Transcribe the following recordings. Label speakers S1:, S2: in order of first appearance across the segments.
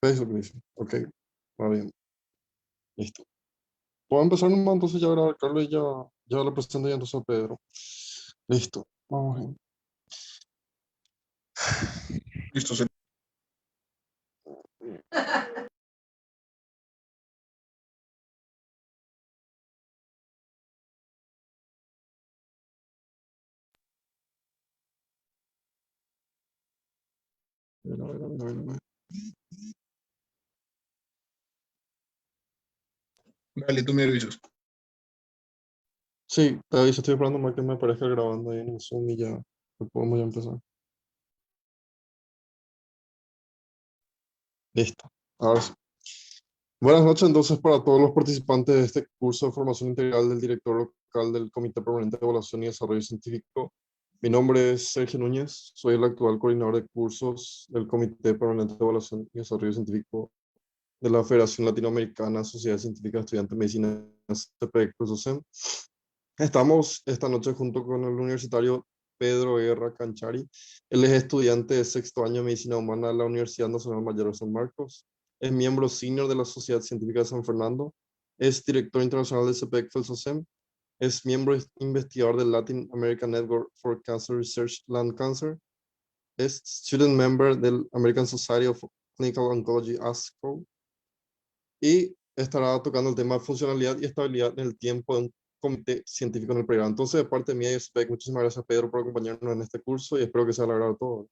S1: ¿Veis lo que dice? Ok, va bien, listo. Puedo empezar nomás, entonces ya a grabar, Carlos, y ya lo presento ya entonces a Pedro. Listo, vamos bien.
S2: Listo,
S1: A ver.
S2: Dale, tú me avisas.
S1: Sí, te aviso, estoy esperando más que me aparezca grabando ahí en el Zoom y ya podemos ya empezar. Listo, ahora sí. Buenas noches entonces para todos los participantes de este curso de formación integral del director local del Comité Permanente de Evaluación y Desarrollo Científico. Mi nombre es Sergio Núñez, soy el actual coordinador de cursos del Comité Permanente de Evaluación y Desarrollo Científico de la Federación Latinoamericana Sociedad Científica de Estudiantes de Medicina CPE Cruz. Estamos esta noche junto con el universitario Pedro Guerra Canchari. Él es estudiante de sexto año de Medicina Humana de la Universidad Nacional Mayor de San Marcos. Es miembro senior de la Sociedad Científica de San Fernando. Es director internacional de CPEC FELSOCEM. Es miembro investigador del Latin American Network for Cancer Research Lung Cancer. Es student member del American Society of Clinical Oncology ASCO. Y estará tocando el tema de funcionalidad y estabilidad en el tiempo de un comité científico en el programa. Entonces, de parte mía y SPEC, muchísimas gracias, Pedro, por acompañarnos en este curso y espero que sea al agrado de todos.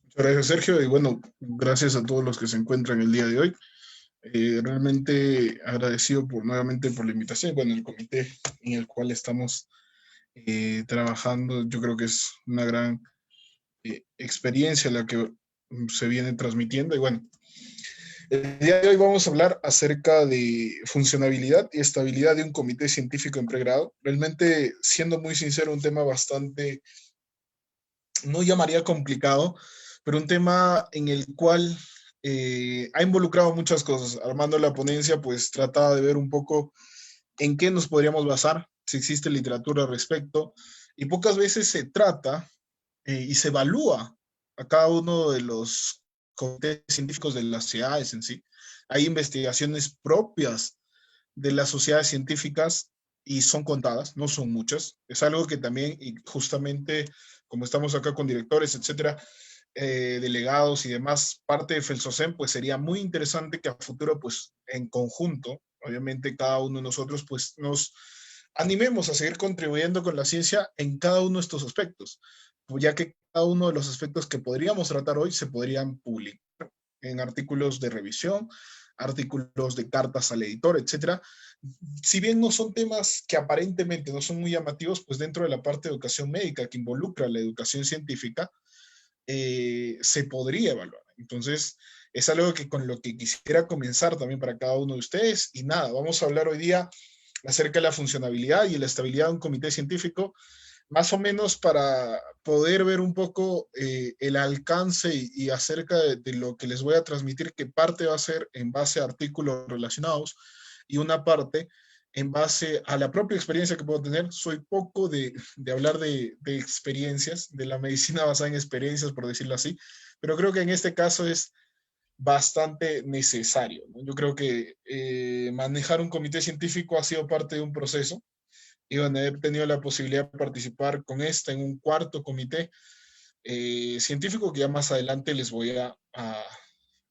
S2: Muchas gracias, Sergio. Y bueno, gracias a todos los que se encuentran el día de hoy. Realmente agradecido nuevamente por la invitación. Bueno, el comité en el cual estamos trabajando, yo creo que es una gran experiencia la que se viene transmitiendo. Y bueno, el día de hoy vamos a hablar acerca de funcionabilidad y estabilidad de un comité científico en pregrado. Realmente, siendo muy sincero, un tema bastante, no llamaría complicado, pero un tema en el cual ha involucrado muchas cosas. Armando la ponencia, pues trataba de ver un poco en qué nos podríamos basar, si existe literatura al respecto, y pocas veces se trata y se evalúa a cada uno de los comités científicos de las sociedades en sí. Hay investigaciones propias de las sociedades científicas y son contadas, no son muchas. Es algo que también, y justamente como estamos acá con directores, etcétera, delegados y demás, parte de FELSOCEM, pues sería muy interesante que a futuro, pues en conjunto, obviamente cada uno de nosotros, pues nos animemos a seguir contribuyendo con la ciencia en cada uno de estos aspectos, ya que cada uno de los aspectos que podríamos tratar hoy se podrían publicar en artículos de revisión, artículos de cartas al editor, etcétera. Si bien no son temas que aparentemente no son muy llamativos, pues dentro de la parte de educación médica que involucra la educación científica, se podría evaluar. Entonces, es algo que con lo que quisiera comenzar también para cada uno de ustedes. Y nada, vamos a hablar hoy día acerca de la funcionabilidad y la estabilidad de un comité científico, más o menos para poder ver un poco el alcance y acerca de lo que les voy a transmitir, que parte va a ser en base a artículos relacionados y una parte en base a la propia experiencia que puedo tener. Soy poco de hablar de experiencias, de la medicina basada en experiencias, por decirlo así, pero creo que en este caso es bastante necesario, ¿no? Yo creo que manejar un comité científico ha sido parte de un proceso y bueno, he tenido la posibilidad de participar con esta en un cuarto comité científico que ya más adelante les voy a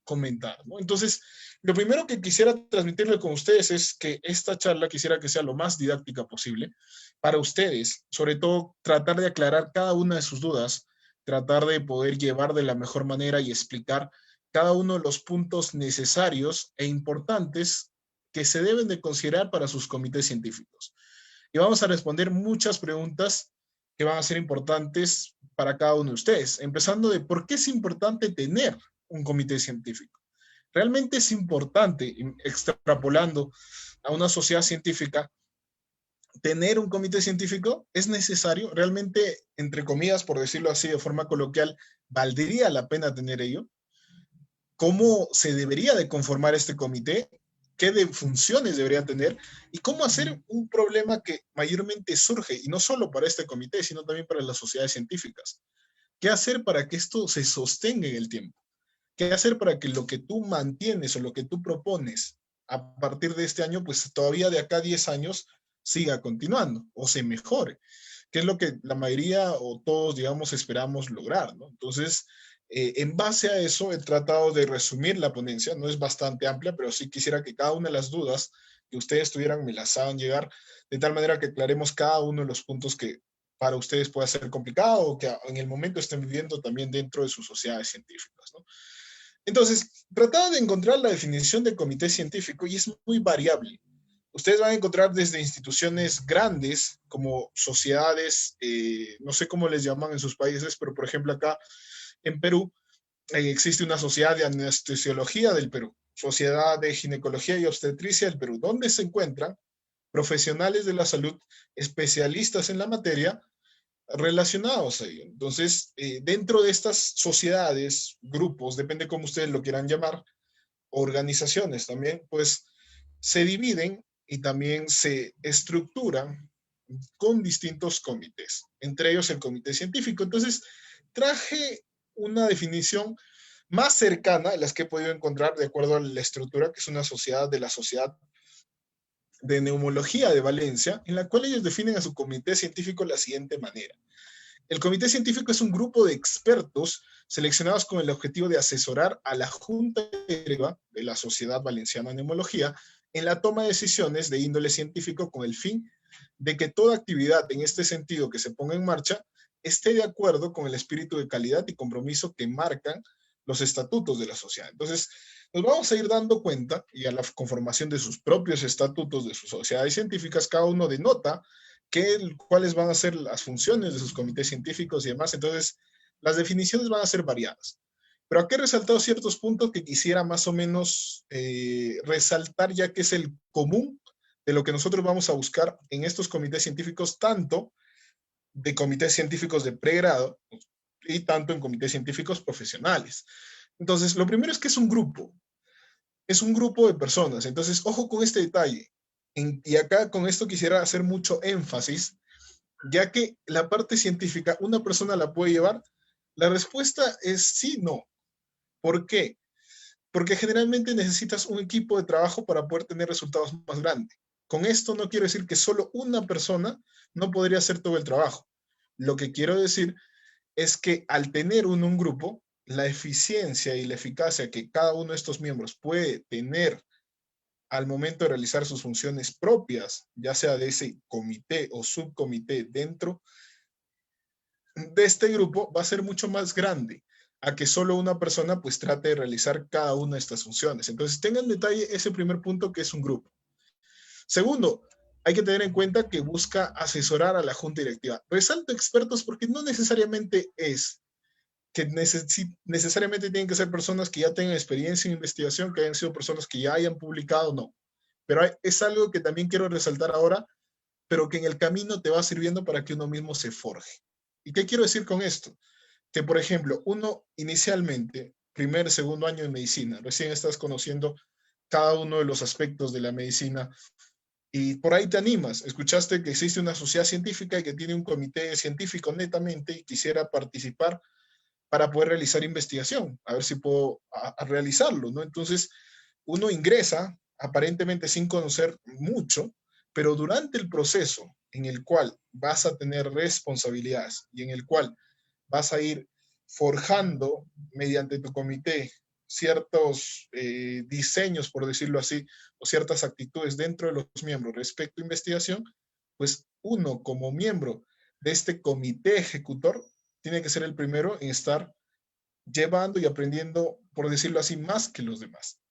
S2: comentar, ¿no? Entonces, lo primero que quisiera transmitirle con ustedes es que esta charla quisiera que sea lo más didáctica posible para ustedes, sobre todo tratar de aclarar cada una de sus dudas, tratar de poder llevar de la mejor manera y explicar cada uno de los puntos necesarios e importantes que se deben de considerar para sus comités científicos. Y vamos a responder muchas preguntas que van a ser importantes para cada uno de ustedes, empezando de por qué es importante tener un comité científico. Realmente es importante, extrapolando a una sociedad científica, tener un comité científico es necesario, realmente, entre comillas, por decirlo así de forma coloquial, ¿valdría la pena tener ello? ¿Cómo se debería de conformar este comité? ¿Qué funciones debería tener? ¿Y cómo hacer un problema que mayormente surge, y no solo para este comité, sino también para las sociedades científicas? ¿Qué hacer para que esto se sostenga en el tiempo? ¿Qué hacer para que lo que tú mantienes o lo que tú propones a partir de este año, pues todavía de acá a 10 años siga continuando o se mejore? Que es lo que la mayoría o todos, digamos, esperamos lograr, ¿no? Entonces, en base a eso, he tratado de resumir la ponencia. No es bastante amplia, pero sí quisiera que cada una de las dudas que ustedes tuvieran me las hagan llegar, de tal manera que aclaremos cada uno de los puntos que para ustedes pueda ser complicado o que en el momento estén viviendo también dentro de sus sociedades científicas, ¿no? Entonces, trataba de encontrar la definición de comité científico y es muy variable. Ustedes van a encontrar desde instituciones grandes como sociedades, no sé cómo les llaman en sus países, pero por ejemplo acá en Perú existe una sociedad de anestesiología del Perú, sociedad de ginecología y obstetricia del Perú, donde se encuentran profesionales de la salud, especialistas en la materia, relacionados a ello. Entonces, dentro de estas sociedades, grupos, depende cómo ustedes lo quieran llamar, organizaciones también, pues se dividen y también se estructuran con distintos comités, entre ellos el comité científico. Entonces, traje una definición más cercana a las que he podido encontrar de acuerdo a la estructura, que es una sociedad de la Sociedad de Neumología de Valencia, en la cual ellos definen a su comité científico de la siguiente manera. El comité científico es un grupo de expertos seleccionados con el objetivo de asesorar a la Junta Directiva de la Sociedad Valenciana de Neumología en la toma de decisiones de índole científico con el fin de que toda actividad en este sentido que se ponga en marcha esté de acuerdo con el espíritu de calidad y compromiso que marcan los estatutos de la sociedad. Entonces, nos vamos a ir dando cuenta, y a la conformación de sus propios estatutos de sus sociedades científicas, cada uno denota cuáles van a ser las funciones de sus comités científicos y demás. Entonces, las definiciones van a ser variadas. Pero aquí he resaltado ciertos puntos que quisiera más o menos resaltar, ya que es el común de lo que nosotros vamos a buscar en estos comités científicos, tanto de comités científicos de pregrado y tanto en comités científicos profesionales. Entonces, lo primero es que es un grupo de personas. Entonces, ojo con este detalle. Y acá con esto quisiera hacer mucho énfasis, ya que la parte científica, ¿una persona la puede llevar? La respuesta es sí, no. ¿Por qué? Porque generalmente necesitas un equipo de trabajo para poder tener resultados más grandes. Con esto no quiero decir que solo una persona no podría hacer todo el trabajo. Lo que quiero decir es que al tener un grupo, la eficiencia y la eficacia que cada uno de estos miembros puede tener al momento de realizar sus funciones propias, ya sea de ese comité o subcomité dentro de este grupo, va a ser mucho más grande a que solo una persona pues trate de realizar cada una de estas funciones. Entonces tengan en detalle ese primer punto, que es un grupo. Segundo, hay que tener en cuenta que busca asesorar a la junta directiva. Resalto expertos porque no necesariamente es que necesariamente tienen que ser personas que ya tengan experiencia en investigación, que hayan sido personas que ya hayan publicado, no. Pero es algo que también quiero resaltar ahora, pero que en el camino te va sirviendo para que uno mismo se forje. ¿Y qué quiero decir con esto? Que, por ejemplo, uno inicialmente, primer, segundo año de medicina, recién estás conociendo cada uno de los aspectos de la medicina y por ahí te animas. Escuchaste que existe una sociedad científica y que tiene un comité científico netamente y quisiera participar para poder realizar investigación, a ver si puedo realizarlo, ¿no? Entonces, uno ingresa aparentemente sin conocer mucho, pero durante el proceso en el cual vas a tener responsabilidades y en el cual vas a ir forjando mediante tu comité ciertos diseños, por decirlo así, o ciertas actitudes dentro de los miembros respecto a investigación, pues uno como miembro de este comité ejecutor tiene que ser el primero en estar llevando y aprendiendo, por decirlo así, más que los demás.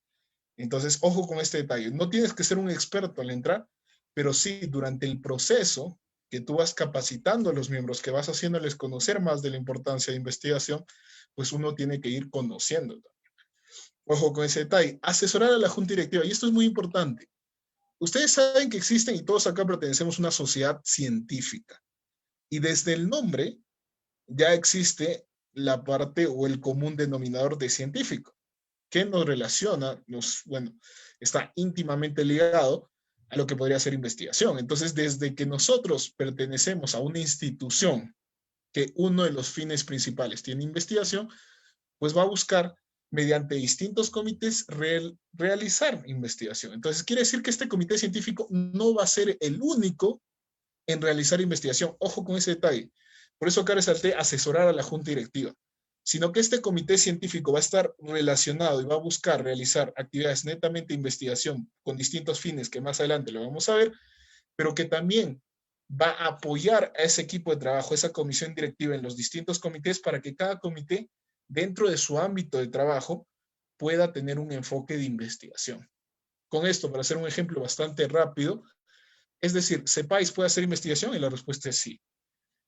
S2: Entonces, ojo con este detalle. No tienes que ser un experto al entrar, pero sí durante el proceso que tú vas capacitando a los miembros, que vas haciéndoles conocer más de la importancia de investigación, pues uno tiene que ir conociendo. Ojo con ese detalle. Asesorar a la junta directiva. Y esto es muy importante. Ustedes saben que existen, y todos acá pertenecemos a una sociedad científica. Y desde el nombre ya existe la parte o el común denominador de científico, que nos relaciona, bueno, está íntimamente ligado a lo que podría ser investigación. Entonces, desde que nosotros pertenecemos a una institución que uno de los fines principales tiene investigación, pues va a buscar mediante distintos comités realizar investigación. Entonces, quiere decir que este comité científico no va a ser el único en realizar investigación. Ojo con ese detalle. Por eso acá resalté asesorar a la junta directiva, sino que este comité científico va a estar relacionado y va a buscar realizar actividades netamente de investigación con distintos fines que más adelante lo vamos a ver, pero que también va a apoyar a ese equipo de trabajo, esa comisión directiva en los distintos comités para que cada comité, dentro de su ámbito de trabajo, pueda tener un enfoque de investigación. Con esto, para hacer un ejemplo bastante rápido, es decir, ¿CEPAIS puede hacer investigación? Y la respuesta es sí.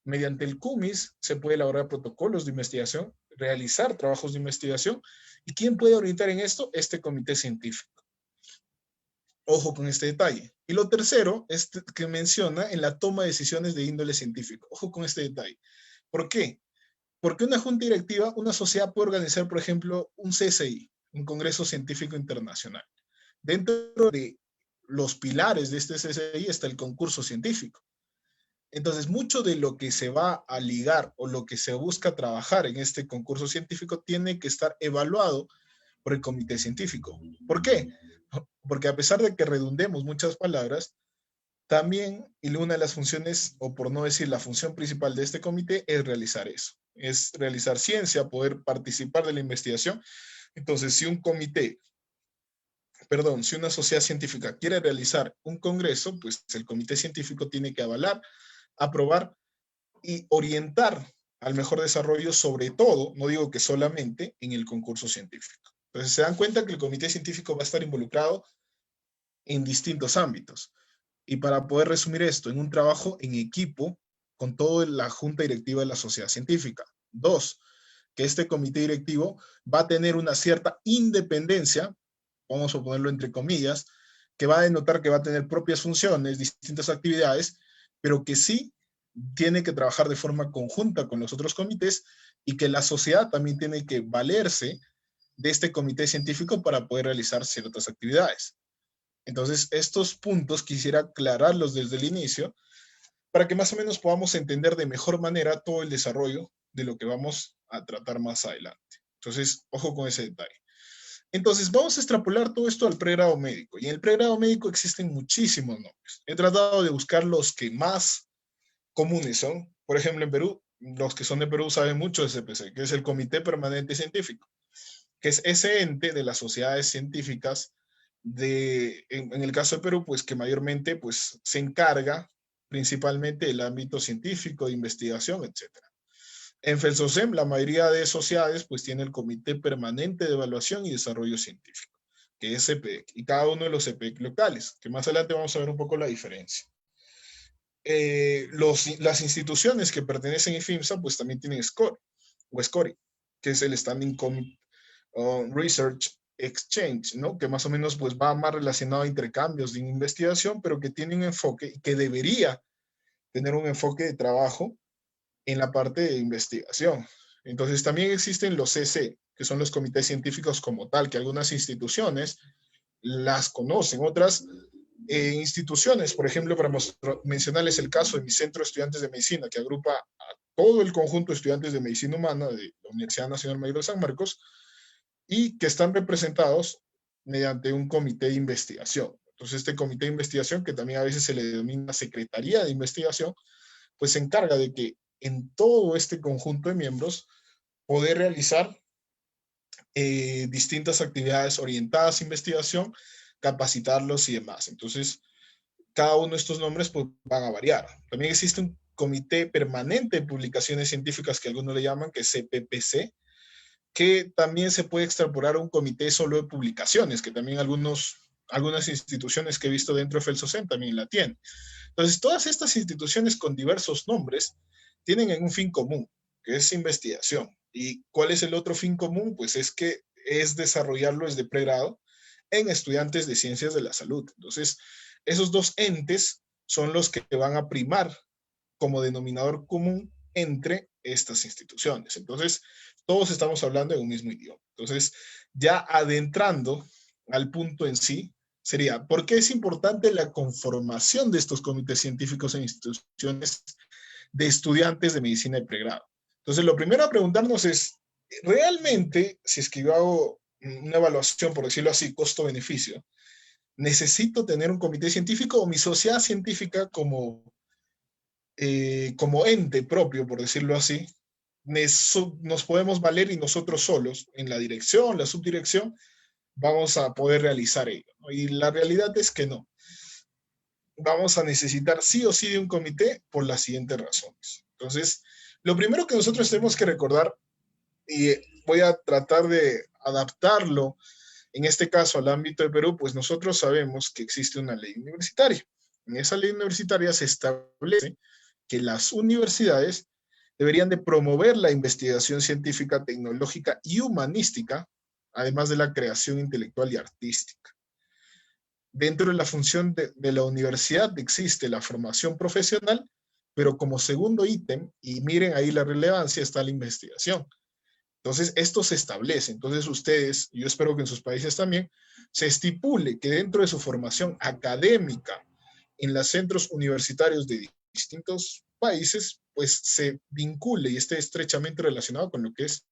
S2: Mediante el CUMIS se puede elaborar protocolos de investigación, realizar trabajos de investigación. ¿Y quién puede orientar en esto? Este comité científico. Ojo con este detalle. Y lo tercero es que menciona en la toma de decisiones de índole científico. Ojo con este detalle. ¿Por qué? Porque una junta directiva, una sociedad puede organizar, por ejemplo, un CSI, un Congreso Científico Internacional. Dentro de los pilares de este CSI está el concurso científico. Entonces, mucho de lo que se va a ligar o lo que se busca trabajar en este concurso científico tiene que estar evaluado por el comité científico. ¿Por qué? Porque a pesar de que redundemos muchas palabras, también, y una de las funciones, o por no decir la función principal de este comité, es realizar eso. Es realizar ciencia, poder participar de la investigación. Entonces, si un comité, perdón, si una sociedad científica quiere realizar un congreso, pues el comité científico tiene que avalar, aprobar y orientar al mejor desarrollo, sobre todo, no digo que solamente, en el concurso científico. Entonces se dan cuenta que el comité científico va a estar involucrado en distintos ámbitos. Y para poder resumir esto, en un trabajo en equipo con toda la junta directiva de la sociedad científica. Dos, que este comité directivo va a tener una cierta independencia, vamos a ponerlo entre comillas, que va a denotar que va a tener propias funciones, distintas actividades, pero que sí tiene que trabajar de forma conjunta con los otros comités y que la sociedad también tiene que valerse de este comité científico para poder realizar ciertas actividades. Entonces, estos puntos quisiera aclararlos desde el inicio para que más o menos podamos entender de mejor manera todo el desarrollo de lo que vamos a tratar más adelante. Entonces, ojo con ese detalle. Entonces, vamos a extrapolar todo esto al pregrado médico. Y en el pregrado médico existen muchísimos nombres. He tratado de buscar los que más comunes son. Por ejemplo, en Perú, los que son de Perú saben mucho de CPC, que es el Comité Permanente Científico, que es ese ente de las sociedades científicas en el caso de Perú, pues que mayormente pues, se encarga principalmente del ámbito científico, de investigación, etc. En FELSOCEM, la mayoría de sociedades pues tiene el Comité Permanente de Evaluación y Desarrollo Científico, que es CPEC, y cada uno de los CPEC locales, que más adelante vamos a ver un poco la diferencia. Las instituciones que pertenecen a IFIMSA pues también tienen SCORE, o SCORI, que es el Standing Research Exchange, ¿no? Que más o menos pues va más relacionado a intercambios de investigación, pero que tiene un enfoque y que debería tener un enfoque de trabajo en la parte de investigación. Entonces también existen los CC, que son los comités científicos como tal, que algunas instituciones las conocen, otras instituciones, por ejemplo, para mencionarles el caso de mi centro de estudiantes de medicina, que agrupa a todo el conjunto de estudiantes de medicina humana de la Universidad Nacional Mayor de San Marcos, y que están representados mediante un comité de investigación. Entonces, este comité de investigación, que también a veces se le denomina Secretaría de Investigación, pues se encarga de que en todo este conjunto de miembros poder realizar distintas actividades orientadas a investigación, capacitarlos y demás. Entonces, cada uno de estos nombres pues, van a variar. También existe un comité permanente de publicaciones científicas que algunos le llaman, que es CPPC, que también se puede extrapolar a un comité solo de publicaciones, que también algunas instituciones que he visto dentro de FELSOCEM también la tienen. Entonces, todas estas instituciones con diversos nombres tienen un fin común, que es investigación. ¿Y cuál es el otro fin común? Pues es que es desarrollarlo desde pregrado en estudiantes de ciencias de la salud. Entonces, Esos dos entes son los que van a primar como denominador común entre estas instituciones. Entonces, todos estamos hablando de un mismo idioma. Entonces, ya adentrando al punto en sí, sería, ¿por qué es importante la conformación de estos comités científicos en instituciones de estudiantes de medicina de pregrado? Entonces, lo primero a preguntarnos es, ¿realmente, si es que yo hago una evaluación, por decirlo así, costo-beneficio, necesito tener un comité científico o mi sociedad científica como ente propio, por decirlo así, nos podemos valer y nosotros solos, en la dirección, la subdirección, vamos a poder realizar ello, ¿no? Y la realidad es que no. Vamos a necesitar sí o sí de un comité por las siguientes razones. Entonces, lo primero que nosotros tenemos que recordar, y voy a tratar de adaptarlo en este caso al ámbito de Perú, pues nosotros sabemos que existe una ley universitaria. En esa ley universitaria se establece que las universidades deberían de promover la investigación científica, tecnológica y humanística, además de la creación intelectual y artística. Dentro de la función de la universidad existe la formación profesional, pero como segundo ítem, y miren ahí la relevancia, está la investigación. Entonces, esto se establece. Entonces, ustedes, yo espero que en sus países también, se estipule que dentro de su formación académica en los centros universitarios de distintos países, pues se vincule y esté estrechamente relacionado con lo que es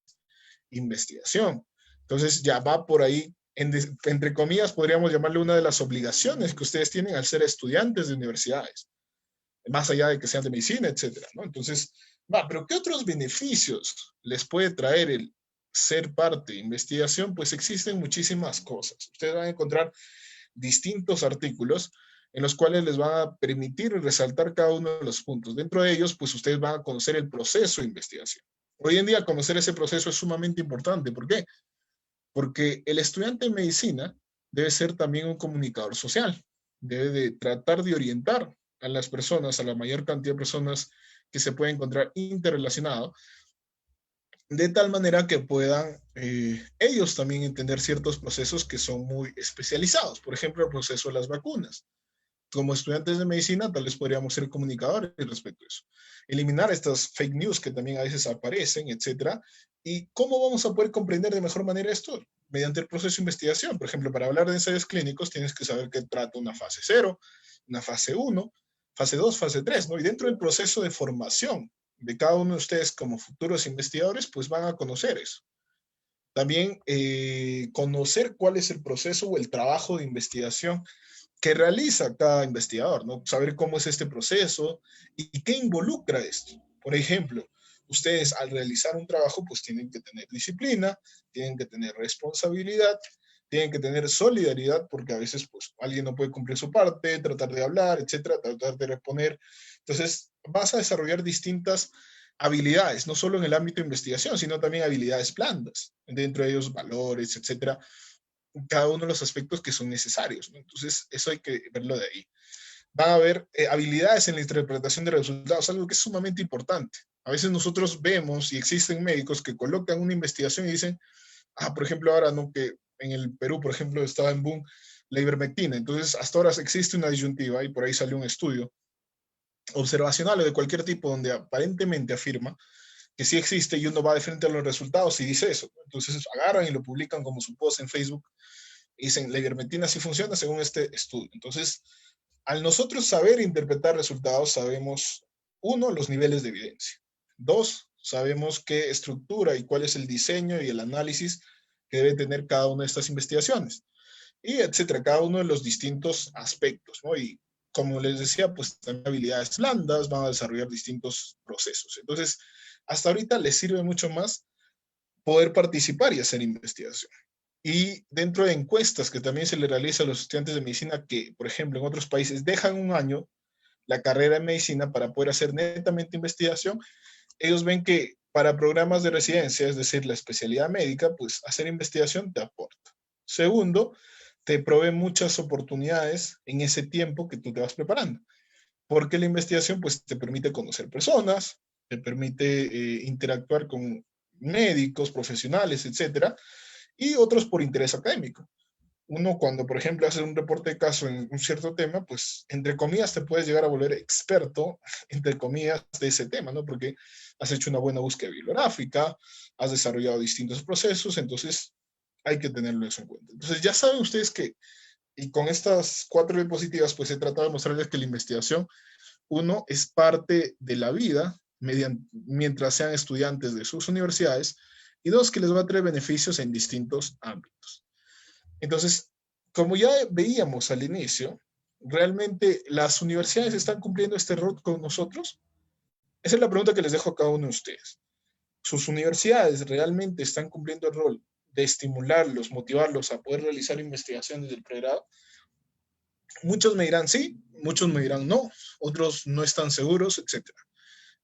S2: investigación. Entonces, ya va por ahí, entre comillas, podríamos llamarle una de las obligaciones que ustedes tienen al ser estudiantes de universidades, más allá de que sean de medicina, etcétera, ¿no? Entonces, pero ¿qué otros beneficios les puede traer el ser parte de investigación? Pues existen muchísimas cosas. Ustedes van a encontrar distintos artículos en los cuales les van a permitir resaltar cada uno de los puntos. Dentro de ellos, pues ustedes van a conocer el proceso de investigación. Hoy en día, conocer ese proceso es sumamente importante. ¿Por qué? Porque el estudiante de medicina debe ser también un comunicador social. Debe de tratar de orientar a las personas, a la mayor cantidad de personas que se pueden encontrar interrelacionados, de tal manera que puedan ellos también entender ciertos procesos que son muy especializados. Por ejemplo, el proceso de las vacunas. Como estudiantes de medicina, tal vez podríamos ser comunicadores respecto a eso. Eliminar estas fake news que también a veces aparecen, etcétera. ¿Y cómo vamos a poder comprender de mejor manera esto? Mediante el proceso de investigación. Por ejemplo, para hablar de ensayos clínicos, tienes que saber que trata una fase 0, una fase 1, fase 2, fase 3, ¿no? Y dentro del proceso de formación de cada uno de ustedes como futuros investigadores, pues van a conocer eso. También conocer cuál es el proceso o el trabajo de investigación que realiza cada investigador, ¿no? Saber cómo es este proceso y qué involucra esto. Por ejemplo, ustedes al realizar un trabajo, pues tienen que tener disciplina, tienen que tener responsabilidad, tienen que tener solidaridad, porque a veces pues alguien no puede cumplir su parte, tratar de hablar, etcétera, tratar de responder. Entonces, vas a desarrollar distintas habilidades, no solo en el ámbito de investigación, sino también habilidades blandas, dentro de ellos valores, etcétera, cada uno de los aspectos que son necesarios, ¿no? Entonces, eso hay que verlo de ahí. Van a haber habilidades en la interpretación de resultados, algo que es sumamente importante. A veces nosotros vemos y existen médicos que colocan una investigación y dicen, por ejemplo, ahora, ¿no? Que en el Perú, por ejemplo, estaba en boom la ivermectina. Entonces, hasta ahora existe una disyuntiva y por ahí salió un estudio observacional o de cualquier tipo donde aparentemente afirma que sí existe y uno va de frente a los resultados y dice eso. Entonces agarran y lo publican como su post en Facebook y dicen, la ivermectina sí funciona según este estudio. Entonces, al nosotros saber interpretar resultados, sabemos, uno, los niveles de evidencia. Dos, sabemos qué estructura y cuál es el diseño y el análisis que debe tener cada una de estas investigaciones. Y etcétera, cada uno de los distintos aspectos, ¿no? Y como les decía, pues también habilidades blandas, van a desarrollar distintos procesos. Entonces, hasta ahorita les sirve mucho más poder participar y hacer investigación. Y dentro de encuestas que también se le realiza a los estudiantes de medicina que, por ejemplo, en otros países dejan un año la carrera de medicina para poder hacer netamente investigación, ellos ven que para programas de residencia, es decir, la especialidad médica, pues hacer investigación te aporta. Segundo, te provee muchas oportunidades en ese tiempo que tú te vas preparando, porque la investigación pues te permite conocer personas, te permite interactuar con médicos, profesionales, etcétera, y otros por interés académico. uno cuando, por ejemplo, hace un reporte de caso en un cierto tema, pues, entre comillas, te puedes llegar a volver experto, entre comillas, de ese tema, ¿no? Porque has hecho una buena búsqueda bibliográfica, has desarrollado distintos procesos, entonces hay que tenerlo eso en cuenta. Entonces, ya saben ustedes que, y con estas 4 diapositivas, pues he tratado de mostrarles que la investigación, uno, es parte de la vida mientras sean estudiantes de sus universidades, y dos, que les va a traer beneficios en distintos ámbitos. Entonces, como ya veíamos al inicio, ¿realmente las universidades están cumpliendo este rol con nosotros? Esa es la pregunta que les dejo a cada uno de ustedes. ¿Sus universidades realmente están cumpliendo el rol de estimularlos, motivarlos a poder realizar investigaciones del pregrado? Muchos me dirán sí, muchos me dirán no, otros no están seguros, etc.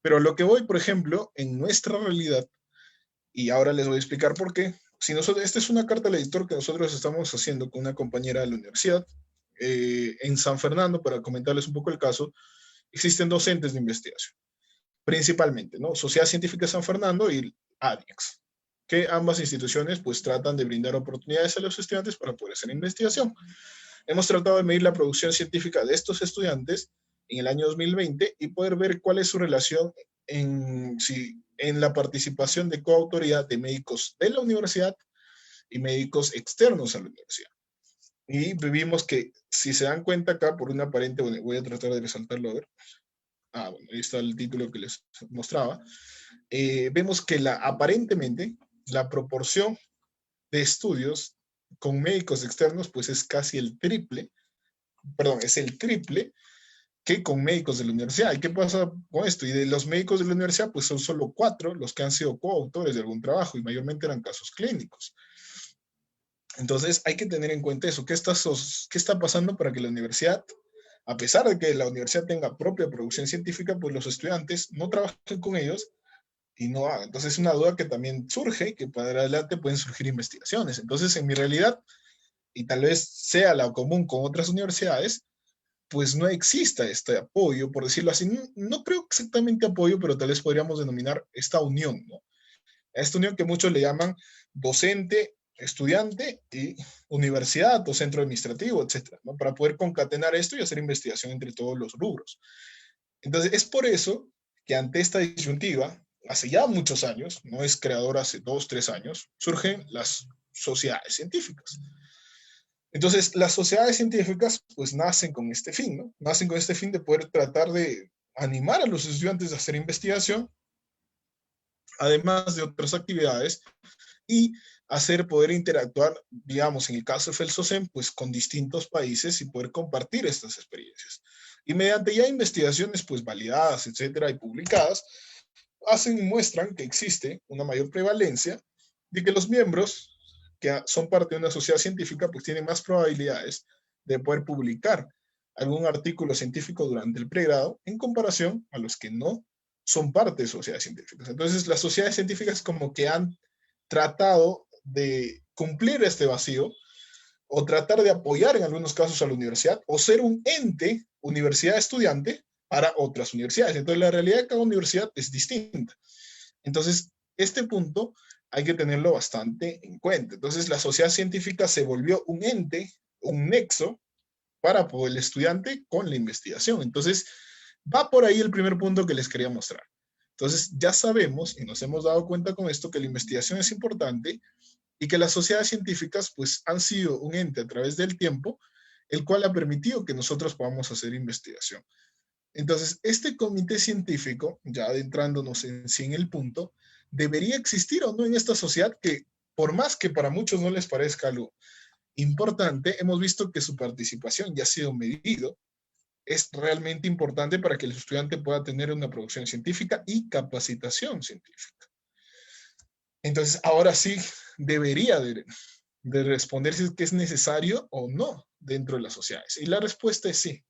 S2: Pero lo que voy, por ejemplo, en nuestra realidad, y ahora les voy a explicar por qué. Si nosotros, esta es una carta al editor que nosotros estamos haciendo con una compañera de la universidad en San Fernando, para comentarles un poco el caso. Existen 2 entes de investigación, principalmente, ¿no? Sociedad Científica de San Fernando y ADIEX, que ambas instituciones pues tratan de brindar oportunidades a los estudiantes para poder hacer investigación. Hemos tratado de medir la producción científica de estos estudiantes en el año 2020 y poder ver cuál es su relación en la participación de coautoría de médicos de la universidad y médicos externos a la universidad. Y vimos que, si se dan cuenta acá, por una aparente, bueno, voy a tratar de resaltarlo, a ver. Bueno, ahí está el título que les mostraba. Vemos que aparentemente la proporción de estudios con médicos externos pues es casi el triple, perdón, es el triple que con médicos de la universidad. ¿Y qué pasa con esto? Y de los médicos de la universidad, pues son solo 4 los que han sido coautores de algún trabajo, y mayormente eran casos clínicos. Entonces hay que tener en cuenta eso. ¿Qué está pasando para que la universidad, a pesar de que la universidad tenga propia producción científica, pues los estudiantes no trabajen con ellos y no hagan? Entonces es una duda que también surge, que para adelante pueden surgir investigaciones. Entonces, en mi realidad, y tal vez sea la común con otras universidades, pues no exista este apoyo, por decirlo así. No, no creo exactamente apoyo, pero tal vez podríamos denominar esta unión, ¿no? Esta unión que muchos le llaman docente, estudiante y universidad o centro administrativo, etcétera, ¿no? Para poder concatenar esto y hacer investigación entre todos los rubros. Entonces, es por eso que ante esta disyuntiva, hace ya muchos años, no es creadora hace 2, 3 años, surgen las sociedades científicas. Entonces, las sociedades científicas pues nacen con este fin, ¿no? Nacen con este fin de poder tratar de animar a los estudiantes a hacer investigación, además de otras actividades, y poder interactuar, digamos, en el caso de FELSOCEM, pues con distintos países y poder compartir estas experiencias. Y mediante ya investigaciones pues validadas, etcétera, y publicadas, muestran que existe una mayor prevalencia de que los miembros que son parte de una sociedad científica pues tienen más probabilidades de poder publicar algún artículo científico durante el pregrado en comparación a los que no son parte de sociedades científicas. Entonces, las sociedades científicas como que han tratado de cumplir este vacío, o tratar de apoyar en algunos casos a la universidad, o ser un ente universidad estudiante para otras universidades. Entonces, la realidad de cada universidad es distinta. Entonces, este punto hay que tenerlo bastante en cuenta. Entonces, la sociedad científica se volvió un ente, un nexo para el estudiante con la investigación. Entonces, va por ahí el primer punto que les quería mostrar. Entonces, ya sabemos y nos hemos dado cuenta con esto que la investigación es importante y que las sociedades científicas pues han sido un ente a través del tiempo, el cual ha permitido que nosotros podamos hacer investigación. Entonces, este comité científico, ya adentrándonos en sí en el punto, debería existir o no en esta sociedad que, por más que para muchos no les parezca algo importante, hemos visto que su participación ya ha sido medido. Es realmente importante para que el estudiante pueda tener una producción científica y capacitación científica. Entonces, ahora sí debería de responder si es que es necesario o no dentro de las sociedades. Y la respuesta es sí.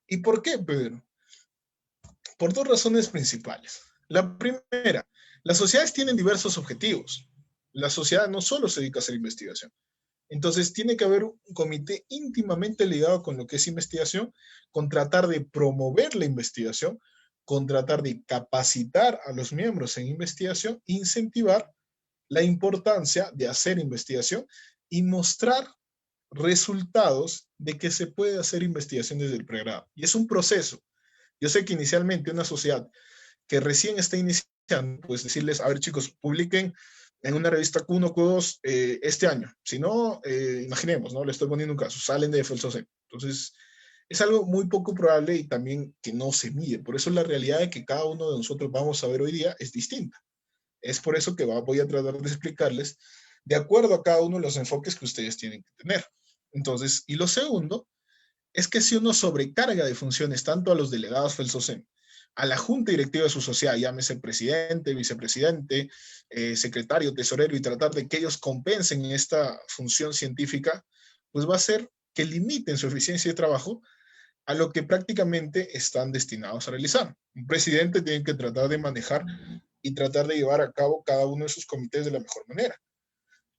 S2: ¿Y por qué, Pedro? Por 2 razones principales. La primera, las sociedades tienen diversos objetivos. La sociedad no solo se dedica a hacer investigación. Entonces, tiene que haber un comité íntimamente ligado con lo que es investigación, con tratar de promover la investigación, con tratar de capacitar a los miembros en investigación, incentivar la importancia de hacer investigación y mostrar resultados de que se puede hacer investigación desde el pregrado. Y es un proceso. Yo sé que inicialmente una sociedad que recién está iniciando, pues decirles, a ver chicos, publiquen en una revista Q1, Q2 este año. Si no, imaginemos, ¿no? Le estoy poniendo un caso, salen de FELSOCEN. Entonces, es algo muy poco probable y también que no se mide. Por eso la realidad de que cada uno de nosotros vamos a ver hoy día es distinta. Es por eso que voy a tratar de explicarles de acuerdo a cada uno de los enfoques que ustedes tienen que tener. Entonces, y lo segundo es que si uno sobrecarga de funciones tanto a los delegados FELSOCEN, a la junta directiva de su sociedad, llámese presidente, vicepresidente, secretario, tesorero, y tratar de que ellos compensen esta función científica, pues va a ser que limiten su eficiencia de trabajo a lo que prácticamente están destinados a realizar. Un presidente tiene que tratar de manejar y tratar de llevar a cabo cada uno de sus comités de la mejor manera.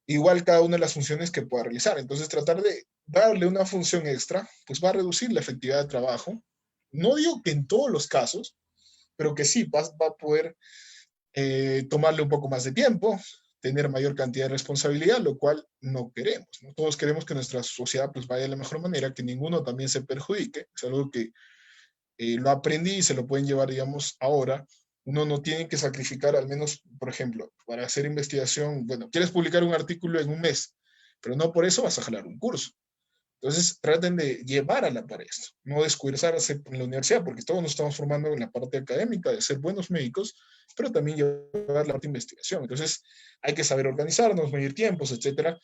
S2: Igual cada una de las funciones que pueda realizar. Entonces, tratar de darle una función extra, pues va a reducir la efectividad de trabajo. No digo que en todos los casos, pero que sí va a poder tomarle un poco más de tiempo, tener mayor cantidad de responsabilidad, lo cual no queremos, ¿no? Todos queremos que nuestra sociedad pues vaya de la mejor manera, que ninguno también se perjudique. Es algo que lo aprendí y se lo pueden llevar, digamos, ahora. Uno no tiene que sacrificar, al menos, por ejemplo, para hacer investigación, bueno, quieres publicar un artículo en un mes, pero no por eso vas a jalar un curso. Entonces, traten de llevar a la par esto, no descuidarse en la universidad, porque todos nos estamos formando en la parte académica de ser buenos médicos, pero también llevar la parte de investigación. Entonces, hay que saber organizarnos, medir tiempos, etcétera,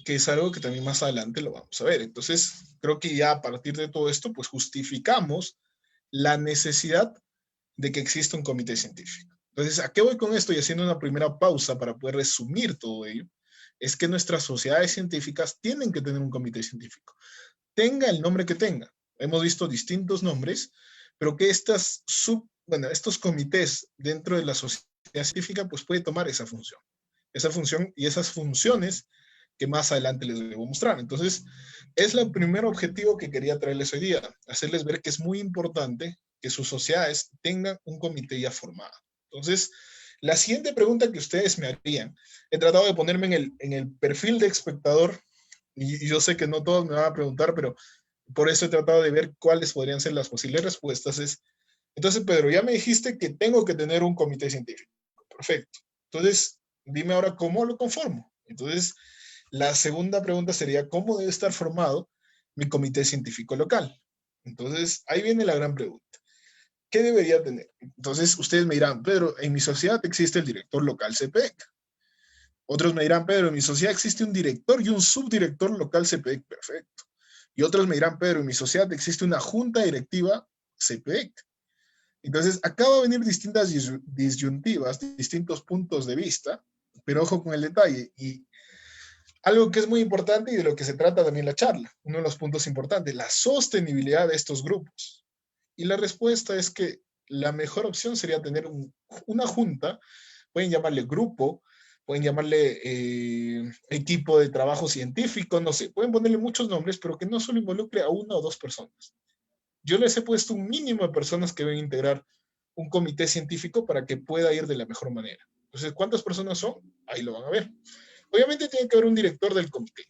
S2: que es algo que también más adelante lo vamos a ver. Entonces, creo que ya a partir de todo esto, pues justificamos la necesidad de que exista un comité científico. Entonces, ¿a qué voy con esto? Y haciendo una primera pausa para poder resumir todo ello, es que nuestras sociedades científicas tienen que tener un comité científico. Tenga el nombre que tenga. Hemos visto distintos nombres, pero que estos comités dentro de la sociedad científica pues puede tomar esa función y esas funciones que más adelante les debo mostrar. Entonces, es el primer objetivo que quería traerles hoy día, hacerles ver que es muy importante que sus sociedades tengan un comité ya formado. Entonces, la siguiente pregunta que ustedes me harían, he tratado de ponerme en el perfil de espectador, y yo sé que no todos me van a preguntar, pero por eso he tratado de ver cuáles podrían ser las posibles respuestas. Entonces, Pedro, ya me dijiste que tengo que tener un comité científico. Perfecto. Entonces, dime ahora cómo lo conformo. Entonces, la segunda pregunta sería, ¿cómo debe estar formado mi comité científico local? Entonces, ahí viene la gran pregunta. ¿Qué debería tener? Entonces, ustedes me dirán, Pedro, en mi sociedad existe el director local CPEC. Otros me dirán, Pedro, en mi sociedad existe un director y un subdirector local CPEC. Perfecto. Y otros me dirán, Pedro, en mi sociedad existe una junta directiva CPEC. Entonces, acá va a venir distintas disyuntivas, distintos puntos de vista, pero ojo con el detalle. Y algo que es muy importante y de lo que se trata también la charla, uno de los puntos importantes, la sostenibilidad de estos grupos. Y la respuesta es que la mejor opción sería tener una junta, pueden llamarle grupo, pueden llamarle equipo de trabajo científico, no sé, pueden ponerle muchos nombres, pero que no solo involucre a una o dos personas. Yo les he puesto un mínimo de personas que deben integrar un comité científico para que pueda ir de la mejor manera. Entonces, ¿cuántas personas son? Ahí lo van a ver. Obviamente tiene que haber un director del comité.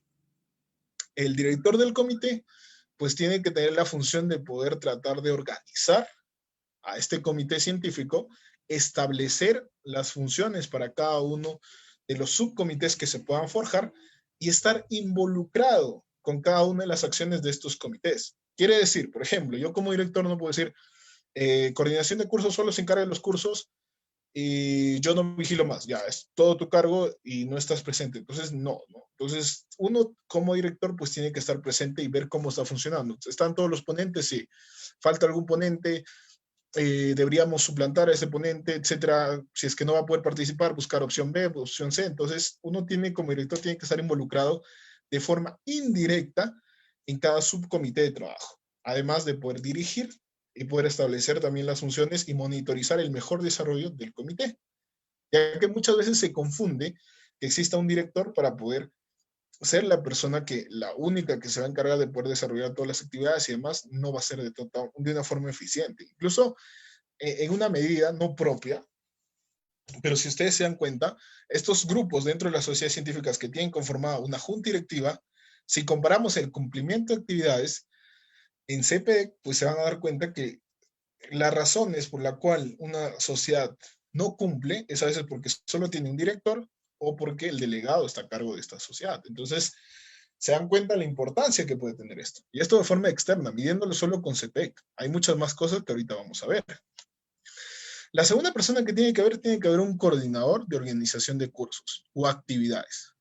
S2: El director del comité, pues tiene que tener la función de poder tratar de organizar a este comité científico, establecer las funciones para cada uno de los subcomités que se puedan forjar y estar involucrado con cada una de las acciones de estos comités. Quiere decir, por ejemplo, yo como director no puedo decir, coordinación de cursos solo se encarga de los cursos y yo no vigilo más, ya es todo tu cargo y no estás presente. Entonces, no. Entonces, uno como director pues tiene que estar presente y ver cómo está funcionando. ¿Están todos los ponentes? Sí. ¿Falta algún ponente? Deberíamos suplantar a ese ponente, etcétera. Si es que no va a poder participar, buscar opción B, opción C. Entonces, uno como director tiene que estar involucrado de forma indirecta en cada subcomité de trabajo, además de poder dirigir y poder establecer también las funciones y monitorizar el mejor desarrollo del comité, ya que muchas veces se confunde que exista un director para poder ser la persona la única que se va a encargar de poder desarrollar todas las actividades y demás, no va a ser de una forma eficiente. Incluso en una medida no propia, pero si ustedes se dan cuenta, estos grupos dentro de las sociedades científicas que tienen conformada una junta directiva Si comparamos el cumplimiento de actividades en CPE, pues se van a dar cuenta que las razones por la cual una sociedad no cumple es a veces porque solo tiene un director o porque el delegado está a cargo de esta sociedad. Entonces, se dan cuenta de la importancia que puede tener esto. Y esto de forma externa, midiéndolo solo con CPEC. Hay muchas más cosas que ahorita vamos a ver. La segunda persona que tiene que haber un coordinador de organización de cursos o actividades.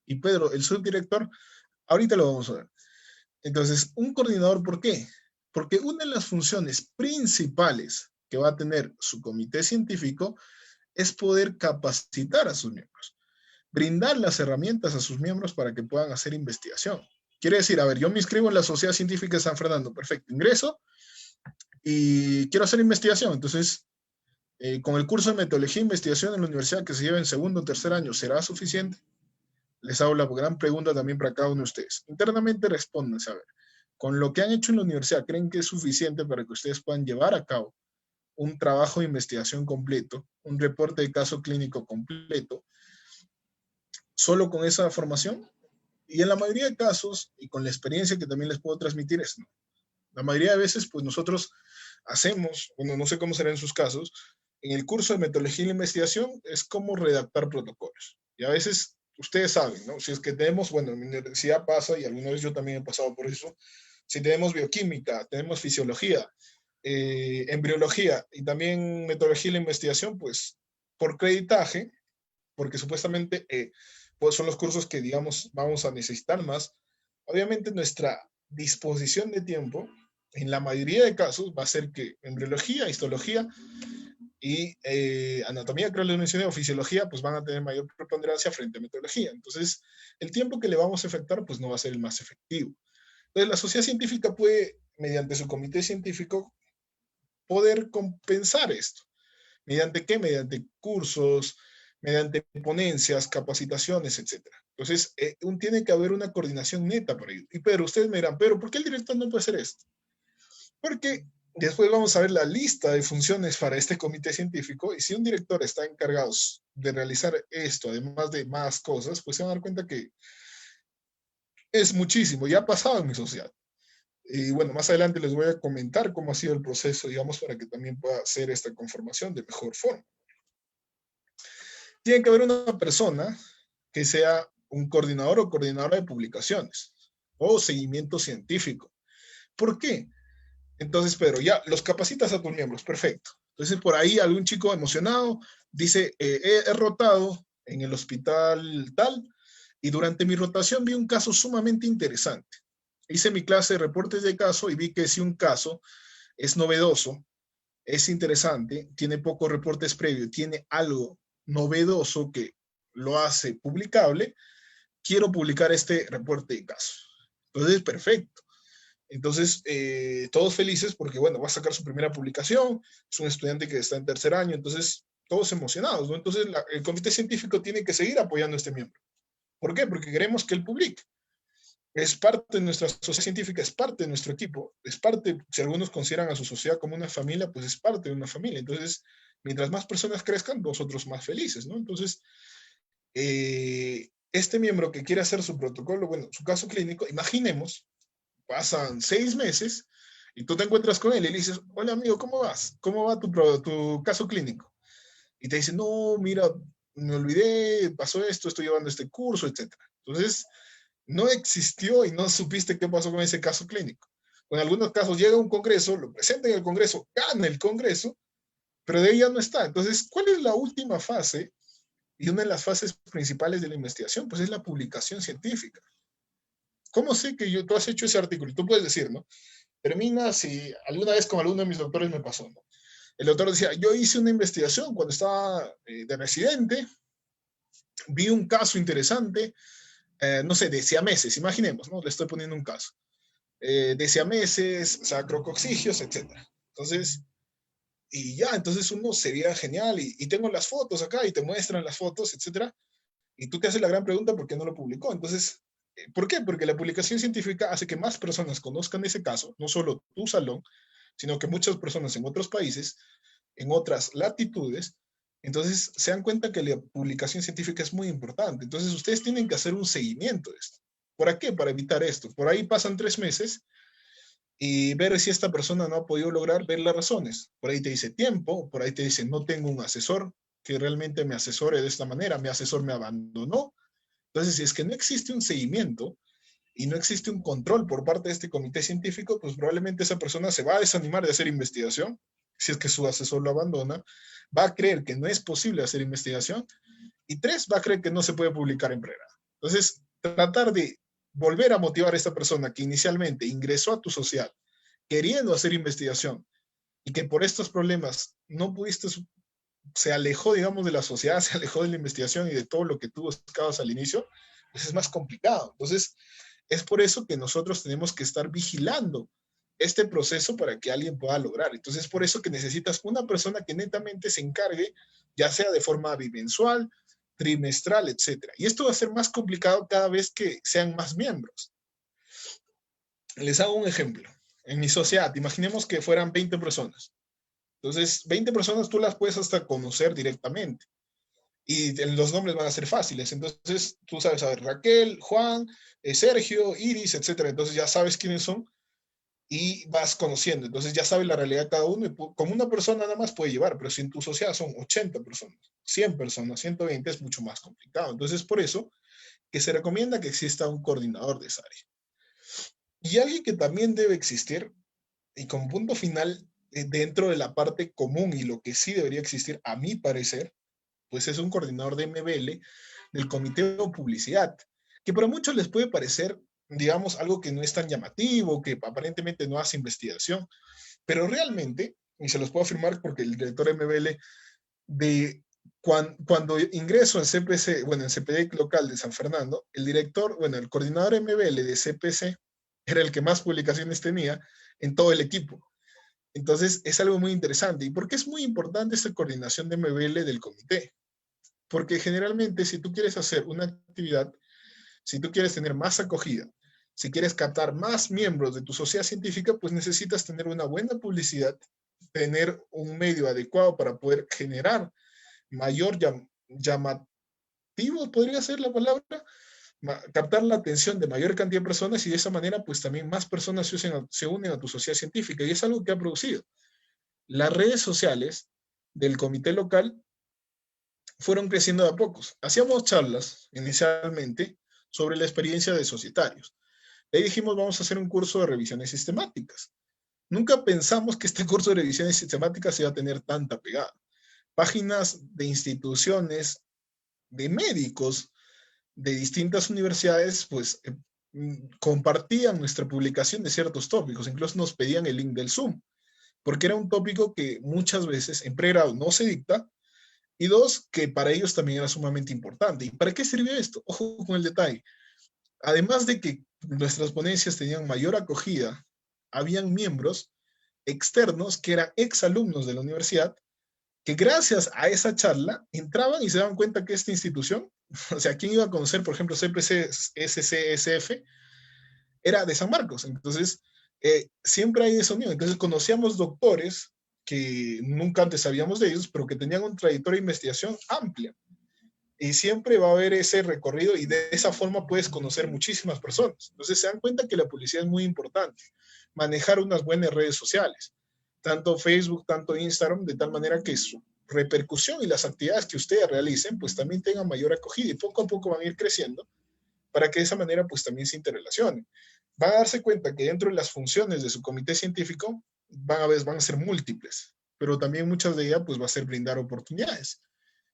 S2: Y Pedro, el subdirector, ahorita lo vamos a ver. Entonces, un coordinador, ¿por qué? Porque una de las funciones principales que va a tener su comité científico es poder capacitar a sus miembros, brindar las herramientas a sus miembros para que puedan hacer investigación. Quiere decir, a ver, yo me inscribo en la Sociedad Científica de San Fernando, perfecto, ingreso y quiero hacer investigación. Entonces, con el curso de metodología e investigación en la universidad que se lleva en segundo o tercer año, ¿será suficiente? Les hago la gran pregunta también para cada uno de ustedes. Internamente respondan, a ver, con lo que han hecho en la universidad, ¿creen que es suficiente para que ustedes puedan llevar a cabo un trabajo de investigación completo, un reporte de caso clínico completo, solo con esa formación? Y en la mayoría de casos, y con la experiencia que también les puedo transmitir, es no. La mayoría de veces, pues nosotros hacemos, bueno, no sé cómo será en sus casos, en el curso de metodología y investigación es cómo redactar protocolos. Y a veces, ustedes saben, ¿no? Si es que tenemos, bueno, en mi universidad pasa, y alguna vez yo también he pasado por eso, si tenemos bioquímica, tenemos fisiología, embriología y también metodología y la investigación, pues por creditaje, porque supuestamente pues son los cursos que, digamos, vamos a necesitar más, obviamente nuestra disposición de tiempo, en la mayoría de casos, va a ser que embriología, histología y anatomía, creo que les mencioné, o fisiología, pues van a tener mayor preponderancia frente a metodología. Entonces, el tiempo que le vamos a efectuar, pues no va a ser el más efectivo. Entonces, la sociedad científica puede, mediante su comité científico, poder compensar esto. ¿Mediante qué? Mediante cursos, mediante ponencias, capacitaciones, etc. Entonces, tiene que haber una coordinación neta para ello. Y Pedro, ustedes me dirán, pero ¿por qué el director no puede hacer esto? Porque después vamos a ver la lista de funciones para este comité científico, y si un director está encargado de realizar esto, además de más cosas, pues se van a dar cuenta que es muchísimo, ya ha pasado en mi sociedad. Y bueno, más adelante les voy a comentar cómo ha sido el proceso, digamos, para que también pueda hacer esta conformación de mejor forma. Tiene que haber una persona que sea un coordinador o coordinadora de publicaciones o seguimiento científico. ¿Por qué? Entonces, Pedro, ya los capacitas a tus miembros, perfecto. Entonces, por ahí algún chico emocionado dice, he rotado en el hospital tal, y durante mi rotación vi un caso sumamente interesante. Hice mi clase de reportes de caso y vi que si un caso es novedoso, es interesante, tiene pocos reportes previos, tiene algo novedoso que lo hace publicable, quiero publicar este reporte de caso. Entonces, perfecto. Entonces, todos felices porque, bueno, va a sacar su primera publicación, es un estudiante que está en tercer año, entonces todos emocionados, ¿no? Entonces, el comité científico tiene que seguir apoyando a este miembro. ¿Por qué? Porque queremos que él publique. Es parte de nuestra sociedad científica, es parte de nuestro equipo, es parte, si algunos consideran a su sociedad como una familia, pues es parte de una familia. Entonces, mientras más personas crezcan, nosotros más felices, ¿no? Entonces, este miembro que quiere hacer su protocolo, bueno, su caso clínico, imaginemos, pasan 6 meses y tú te encuentras con él y le dices, hola amigo, ¿cómo vas? ¿Cómo va tu caso clínico? Y te dice, no, mira, me olvidé, pasó esto, estoy llevando este curso, etc. Entonces, no existió y no supiste qué pasó con ese caso clínico. En algunos casos llega a un congreso, lo presenta en el congreso, gana el congreso, pero de ahí ya no está. Entonces, ¿cuál es la última fase? Y una de las fases principales de la investigación, pues es la publicación científica. ¿Cómo sé que tú has hecho ese artículo? Tú puedes decir, ¿no? Termina, si alguna vez con alguno de mis doctores me pasó, ¿no? El doctor decía, yo hice una investigación cuando estaba de residente, vi un caso interesante, no sé, de siameses, imaginemos, ¿no? Le estoy poniendo un caso. De siameses, sacrocoxigios, etc. Entonces, y ya, entonces uno sería genial, y tengo las fotos acá, y te muestran las fotos, etc. Y tú te haces la gran pregunta, ¿por qué no lo publicó? Entonces, ¿por qué? Porque la publicación científica hace que más personas conozcan ese caso, no solo tu salón, sino que muchas personas en otros países, en otras latitudes. Entonces, se dan cuenta que la publicación científica es muy importante. Entonces, ustedes tienen que hacer un seguimiento de esto. ¿Para qué? Para evitar esto. Por ahí pasan 3 meses y ver si esta persona no ha podido lograr, ver las razones. Por ahí te dice tiempo, por ahí te dice no tengo un asesor que realmente me asesore de esta manera, mi asesor me abandonó. Entonces, si es que no existe un seguimiento y no existe un control por parte de este comité científico, pues probablemente esa persona se va a desanimar de hacer investigación, si es que su asesor lo abandona, va a creer que no es posible hacer investigación, y 3, va a creer que no se puede publicar en pregrado. Entonces, tratar de volver a motivar a esta persona que inicialmente ingresó a tu social queriendo hacer investigación y que por estos problemas no pudiste, se alejó, digamos, de la sociedad, se alejó de la investigación y de todo lo que tú buscabas al inicio, pues es más complicado. Entonces, es por eso que nosotros tenemos que estar vigilando este proceso para que alguien pueda lograr. Entonces, es por eso que necesitas una persona que netamente se encargue, ya sea de forma bimensual, trimestral, etcétera. Y esto va a ser más complicado cada vez que sean más miembros. Les hago un ejemplo. En mi sociedad, imaginemos que fueran 20 personas. Entonces, 20 personas tú las puedes hasta conocer directamente. Y los nombres van a ser fáciles. Entonces, tú sabes, a ver, Raquel, Juan, Sergio, Iris, etcétera. Entonces, ya sabes quiénes son y vas conociendo. Entonces, ya sabes la realidad de cada uno y como una persona nada más puede llevar, pero si en tu sociedad son 80 personas, 100 personas, 120, es mucho más complicado. Entonces, por eso que se recomienda que exista un coordinador de esa área. Y alguien que también debe existir, y como punto final, dentro de la parte común y lo que sí debería existir, a mi parecer, pues es un coordinador de MBL del Comité de Publicidad, que para muchos les puede parecer, digamos, algo que no es tan llamativo, que aparentemente no hace investigación, pero realmente, y se los puedo afirmar porque el director de MBL, de cuando ingreso en CPC, bueno, en CPD local de San Fernando, el director, bueno, el coordinador MBL de CPC era el que más publicaciones tenía en todo el equipo. Entonces, es algo muy interesante. ¿Y por qué es muy importante esta coordinación de MBL del comité? Porque generalmente si tú quieres hacer una actividad, si tú quieres tener más acogida, si quieres captar más miembros de tu sociedad científica, pues necesitas tener una buena publicidad, tener un medio adecuado para poder generar mayor llamativo, podría ser la palabra, captar la atención de mayor cantidad de personas y de esa manera pues también más personas se unen a tu sociedad científica y es algo que ha producido. Las redes sociales del comité local fueron creciendo de a pocos. Hacíamos charlas inicialmente sobre la experiencia de societarios. De ahí dijimos, vamos a hacer un curso de revisiones sistemáticas. Nunca pensamos que este curso de revisiones sistemáticas iba a tener tanta pegada. Páginas de instituciones, de médicos, de distintas universidades, pues compartían nuestra publicación de ciertos tópicos, incluso nos pedían el link del Zoom, porque era un tópico que muchas veces en pregrado no se dicta, y 2, que para ellos también era sumamente importante. ¿Y para qué sirvió esto? Ojo con el detalle. Además de que nuestras ponencias tenían mayor acogida, habían miembros externos que eran exalumnos de la universidad que gracias a esa charla entraban y se daban cuenta que esta institución, o sea, ¿quién iba a conocer, por ejemplo, CPC, SCSF? Era de San Marcos. Entonces, siempre hay esa unión. Entonces, conocíamos doctores que nunca antes sabíamos de ellos, pero que tenían una trayectoria de investigación amplia. Y siempre va a haber ese recorrido y de esa forma puedes conocer muchísimas personas. Entonces se dan cuenta que la publicidad es muy importante. Manejar unas buenas redes sociales, tanto Facebook, tanto Instagram, de tal manera que su repercusión y las actividades que ustedes realicen, pues también tengan mayor acogida y poco a poco van a ir creciendo para que de esa manera pues también se interrelacionen. Van a darse cuenta que dentro de las funciones de su comité científico van a ser múltiples, pero también muchas de ellas pues va a ser brindar oportunidades.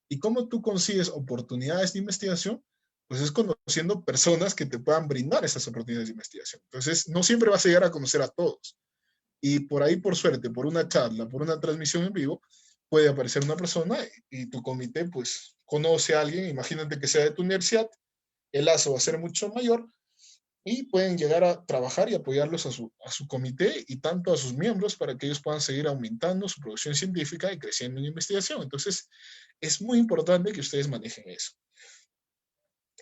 S2: ¿Y cómo tú consigues oportunidades de investigación? Pues es conociendo personas que te puedan brindar esas oportunidades de investigación. Entonces, no siempre vas a llegar a conocer a todos. Y por ahí, por suerte, por una charla, por una transmisión en vivo, puede aparecer una persona y tu comité, pues, conoce a alguien, imagínate que sea de tu universidad, el lazo va a ser mucho mayor y pueden llegar a trabajar y apoyarlos a su comité y tanto a sus miembros para que ellos puedan seguir aumentando su producción científica y creciendo en investigación. Entonces, es muy importante que ustedes manejen eso.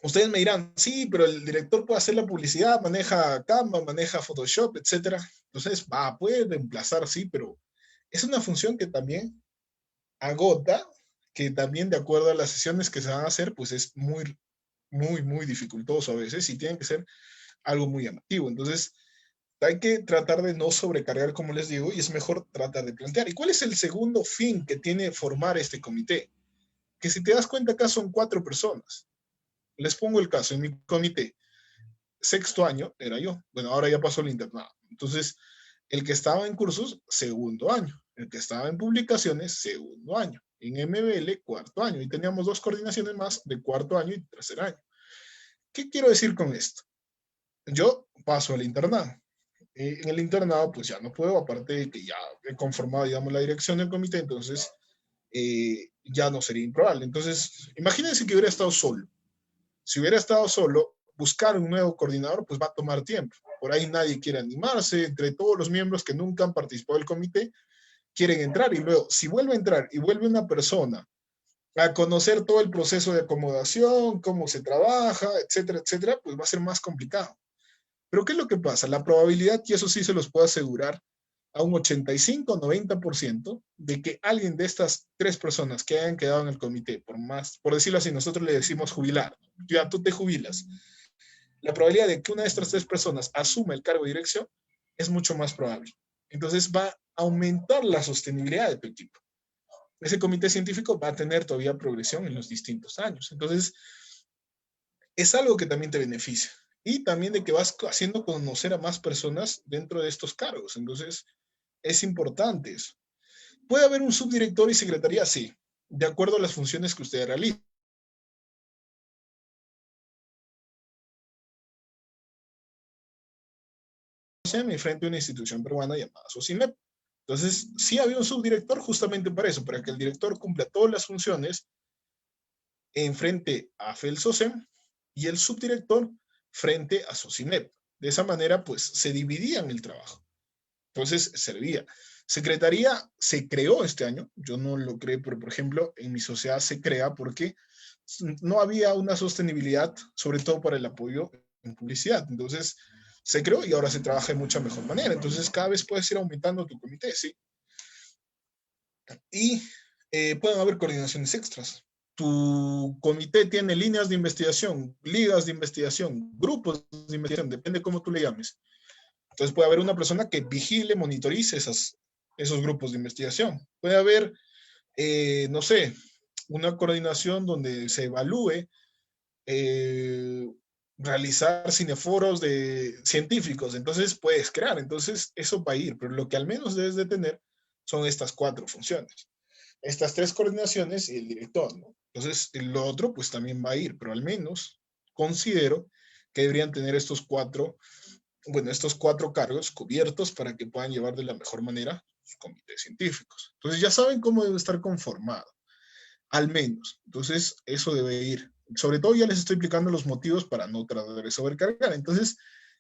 S2: Ustedes me dirán, sí, pero el director puede hacer la publicidad, maneja Canva, maneja Photoshop, etc. Entonces, puede reemplazar, sí, pero es una función que también agota, que también de acuerdo a las sesiones que se van a hacer, pues es muy muy, muy dificultoso a veces y tiene que ser algo muy llamativo. Entonces, hay que tratar de no sobrecargar, como les digo, y es mejor tratar de plantear. ¿Y cuál es el segundo fin que tiene formar este comité? Que si te das cuenta, acá son 4 personas. Les pongo el caso, en mi comité, sexto año era yo. Bueno, ahora ya pasó el internado. Entonces, el que estaba en cursos, segundo año. El que estaba en publicaciones, segundo año. En MBL, cuarto año. Y teníamos 2 coordinaciones más de cuarto año y tercer año. ¿Qué quiero decir con esto? Yo paso al internado. En el internado, pues ya no puedo, aparte de que ya he conformado, digamos, la dirección del comité, entonces ya no sería improbable. Entonces, imagínense que hubiera estado solo. Si hubiera estado solo, buscar un nuevo coordinador, pues va a tomar tiempo. Por ahí nadie quiere animarse, entre todos los miembros que nunca han participado del comité, quieren entrar y luego, si vuelve a entrar y vuelve una persona a conocer todo el proceso de acomodación, cómo se trabaja, etcétera, etcétera, pues va a ser más complicado. Pero ¿qué es lo que pasa? La probabilidad, y eso sí se los puedo asegurar, a un 85-90% de que alguien de estas 3 personas que hayan quedado en el comité, por decirlo así, nosotros le decimos jubilar, ya tú te jubilas, la probabilidad de que una de estas 3 personas asuma el cargo de dirección es mucho más probable. Entonces va a aumentar la sostenibilidad de tu equipo. Ese comité científico va a tener todavía progresión en los distintos años. Entonces, es algo que también te beneficia. Y también de que vas haciendo conocer a más personas dentro de estos cargos. Entonces, es importante eso. ¿Puede haber un subdirector y secretaría? Sí, de acuerdo a las funciones que usted realiza. Frente a una institución peruana llamada SOCIMEP. Entonces, sí había un subdirector justamente para eso, para que el director cumpla todas las funciones en frente a FELSOCEM y el subdirector frente a SOCIMEP. De esa manera, pues, se dividían el trabajo. Entonces, servía. Secretaría se creó este año, yo no lo creé, pero por ejemplo, en mi sociedad se crea porque no había una sostenibilidad, sobre todo para el apoyo en publicidad. Entonces, se creó y ahora se trabaja de mucha mejor manera. Entonces, cada vez puedes ir aumentando tu comité, ¿sí? Y pueden haber coordinaciones extras. Tu comité tiene líneas de investigación, ligas de investigación, grupos de investigación, depende cómo tú le llames. Entonces puede haber una persona que vigile, monitorice esos grupos de investigación. Puede haber, no sé, una coordinación donde se evalúe realizar cineforos de científicos. Entonces puedes crear. Entonces eso va a ir. Pero lo que al menos debes de tener son estas 4 funciones. Estas 3 coordinaciones y el director, ¿no? Entonces lo otro pues también va a ir. Pero al menos considero que deberían tener estos 4 cargos cubiertos para que puedan llevar de la mejor manera sus comités científicos. Entonces ya saben cómo debe estar conformado, al menos. Entonces eso debe ir. Sobre todo ya les estoy explicando los motivos para no tratar de sobrecargar. Entonces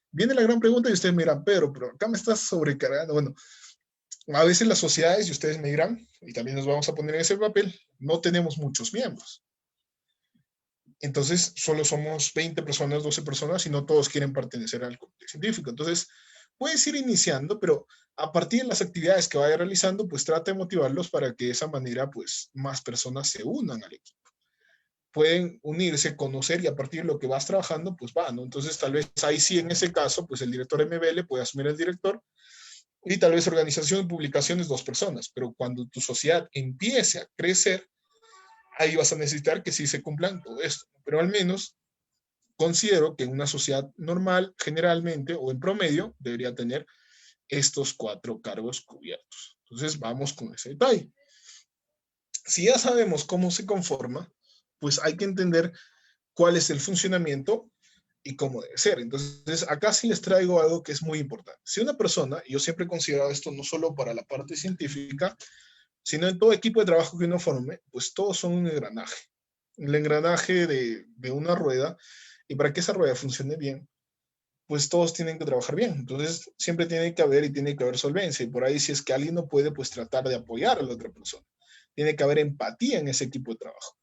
S2: viene la gran pregunta y ustedes me dirán, pero acá me estás sobrecargando. Bueno, a veces las sociedades, y ustedes me dirán, y también nos vamos a poner en ese papel, no tenemos muchos miembros. Entonces, solo somos 20 personas, 12 personas, y no todos quieren pertenecer al comité científico. Entonces, puedes ir iniciando, pero a partir de las actividades que vaya realizando, pues trata de motivarlos para que de esa manera, pues, más personas se unan al equipo. Pueden unirse, conocer, y a partir de lo que vas trabajando, pues va, ¿no? Entonces, tal vez ahí sí, en ese caso, pues el director MBL puede asumir el director, y tal vez organización y publicaciones 2 personas, pero cuando tu sociedad empiece a crecer, ahí vas a necesitar que sí se cumplan todo esto. Pero al menos considero que una sociedad normal, generalmente o en promedio, debería tener estos 4 cargos cubiertos. Entonces vamos con ese detalle. Si ya sabemos cómo se conforma, pues hay que entender cuál es el funcionamiento y cómo debe ser. Entonces, acá sí les traigo algo que es muy importante. Si una persona, y yo siempre he considerado esto no solo para la parte científica, sino en todo equipo de trabajo que uno forme, pues todos son un engranaje. El engranaje de una rueda, y para que esa rueda funcione bien, pues todos tienen que trabajar bien. Entonces, siempre tiene que haber y tiene que haber solvencia. Y por ahí, si es que alguien no puede, pues tratar de apoyar a la otra persona. Tiene que haber empatía en ese equipo de trabajo.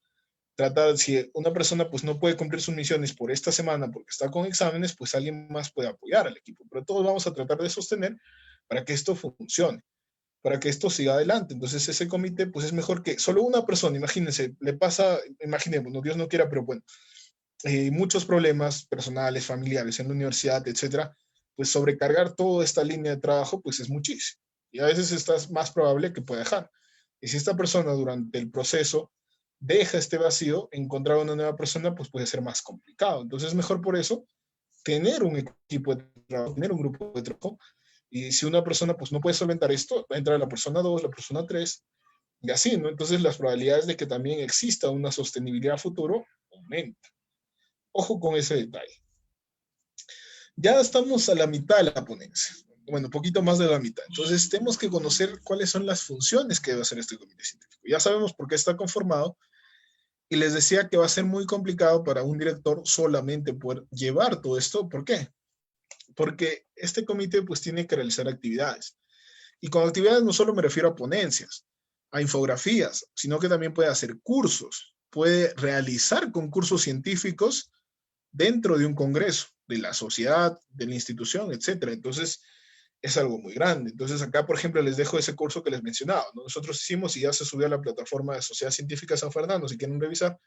S2: Tratar, si una persona pues no puede cumplir sus misiones por esta semana porque está con exámenes, pues alguien más puede apoyar al equipo. Pero todos vamos a tratar de sostener para que esto funcione, para que esto siga adelante. Entonces ese comité pues es mejor que solo una persona, imagínense, le pasa, imaginemos, no, Dios no quiera, pero bueno, muchos problemas personales, familiares en la universidad, etcétera, pues sobrecargar toda esta línea de trabajo, pues es muchísimo. Y a veces es más probable que pueda dejar. Y si esta persona durante el proceso deja este vacío, encontrar una nueva persona, pues puede ser más complicado. Entonces es mejor por eso tener un equipo de trabajo, tener un grupo de trabajo. Y si una persona pues no puede solventar esto, va a entrar la persona 2, la persona 3, y así, ¿no? Entonces las probabilidades de que también exista una sostenibilidad a futuro aumentan. Ojo con ese detalle. Ya estamos a la mitad de la ponencia. Bueno, un poquito más de la mitad. Entonces, tenemos que conocer cuáles son las funciones que debe hacer este comité científico. Ya sabemos por qué está conformado y les decía que va a ser muy complicado para un director solamente poder llevar todo esto. ¿Por qué? Porque este comité pues tiene que realizar actividades. Y con actividades no solo me refiero a ponencias, a infografías, sino que también puede hacer cursos, puede realizar concursos científicos dentro de un congreso, de la sociedad, de la institución, etcétera. Entonces, es algo muy grande. Entonces, acá, por ejemplo, les dejo ese curso que les mencionaba, ¿no? Nosotros hicimos y ya se subió a la plataforma de Sociedad Científica San Fernando, si quieren revisar,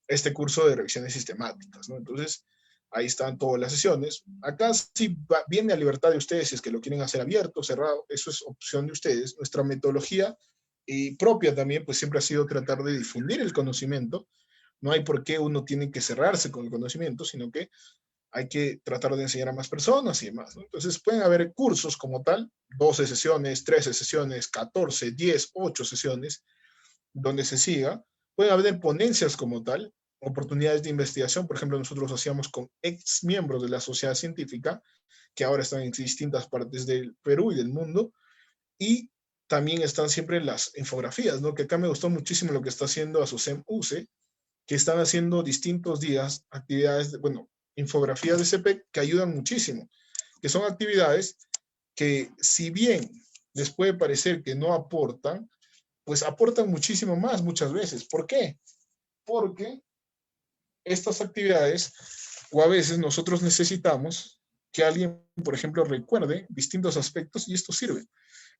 S2: este curso de revisiones sistemáticas, ¿no? Entonces, ahí están todas las sesiones. Acá sí viene a libertad de ustedes si es que lo quieren hacer abierto, cerrado, eso es opción de ustedes. Nuestra metodología y propia también, pues siempre ha sido tratar de difundir el conocimiento. No hay por qué uno tiene que cerrarse con el conocimiento, sino que hay que tratar de enseñar a más personas y demás, ¿no? Entonces pueden haber cursos como tal, 12 sesiones, 13 sesiones, 14, 10, 8 sesiones, donde se siga. Pueden haber ponencias como tal, oportunidades de investigación. Por ejemplo, nosotros hacíamos con ex miembros de la sociedad científica, que ahora están en distintas partes del Perú y del mundo, y también están siempre las infografías, ¿no? Que acá me gustó muchísimo lo que está haciendo ASOCEM UCE, que están haciendo distintos días actividades, bueno, infografías de CPEC que ayudan muchísimo, que son actividades que si bien les puede parecer que no aportan, pues aportan muchísimo más muchas veces. ¿Por qué? Porque estas actividades o a veces nosotros necesitamos que alguien, por ejemplo, recuerde distintos aspectos y esto sirve.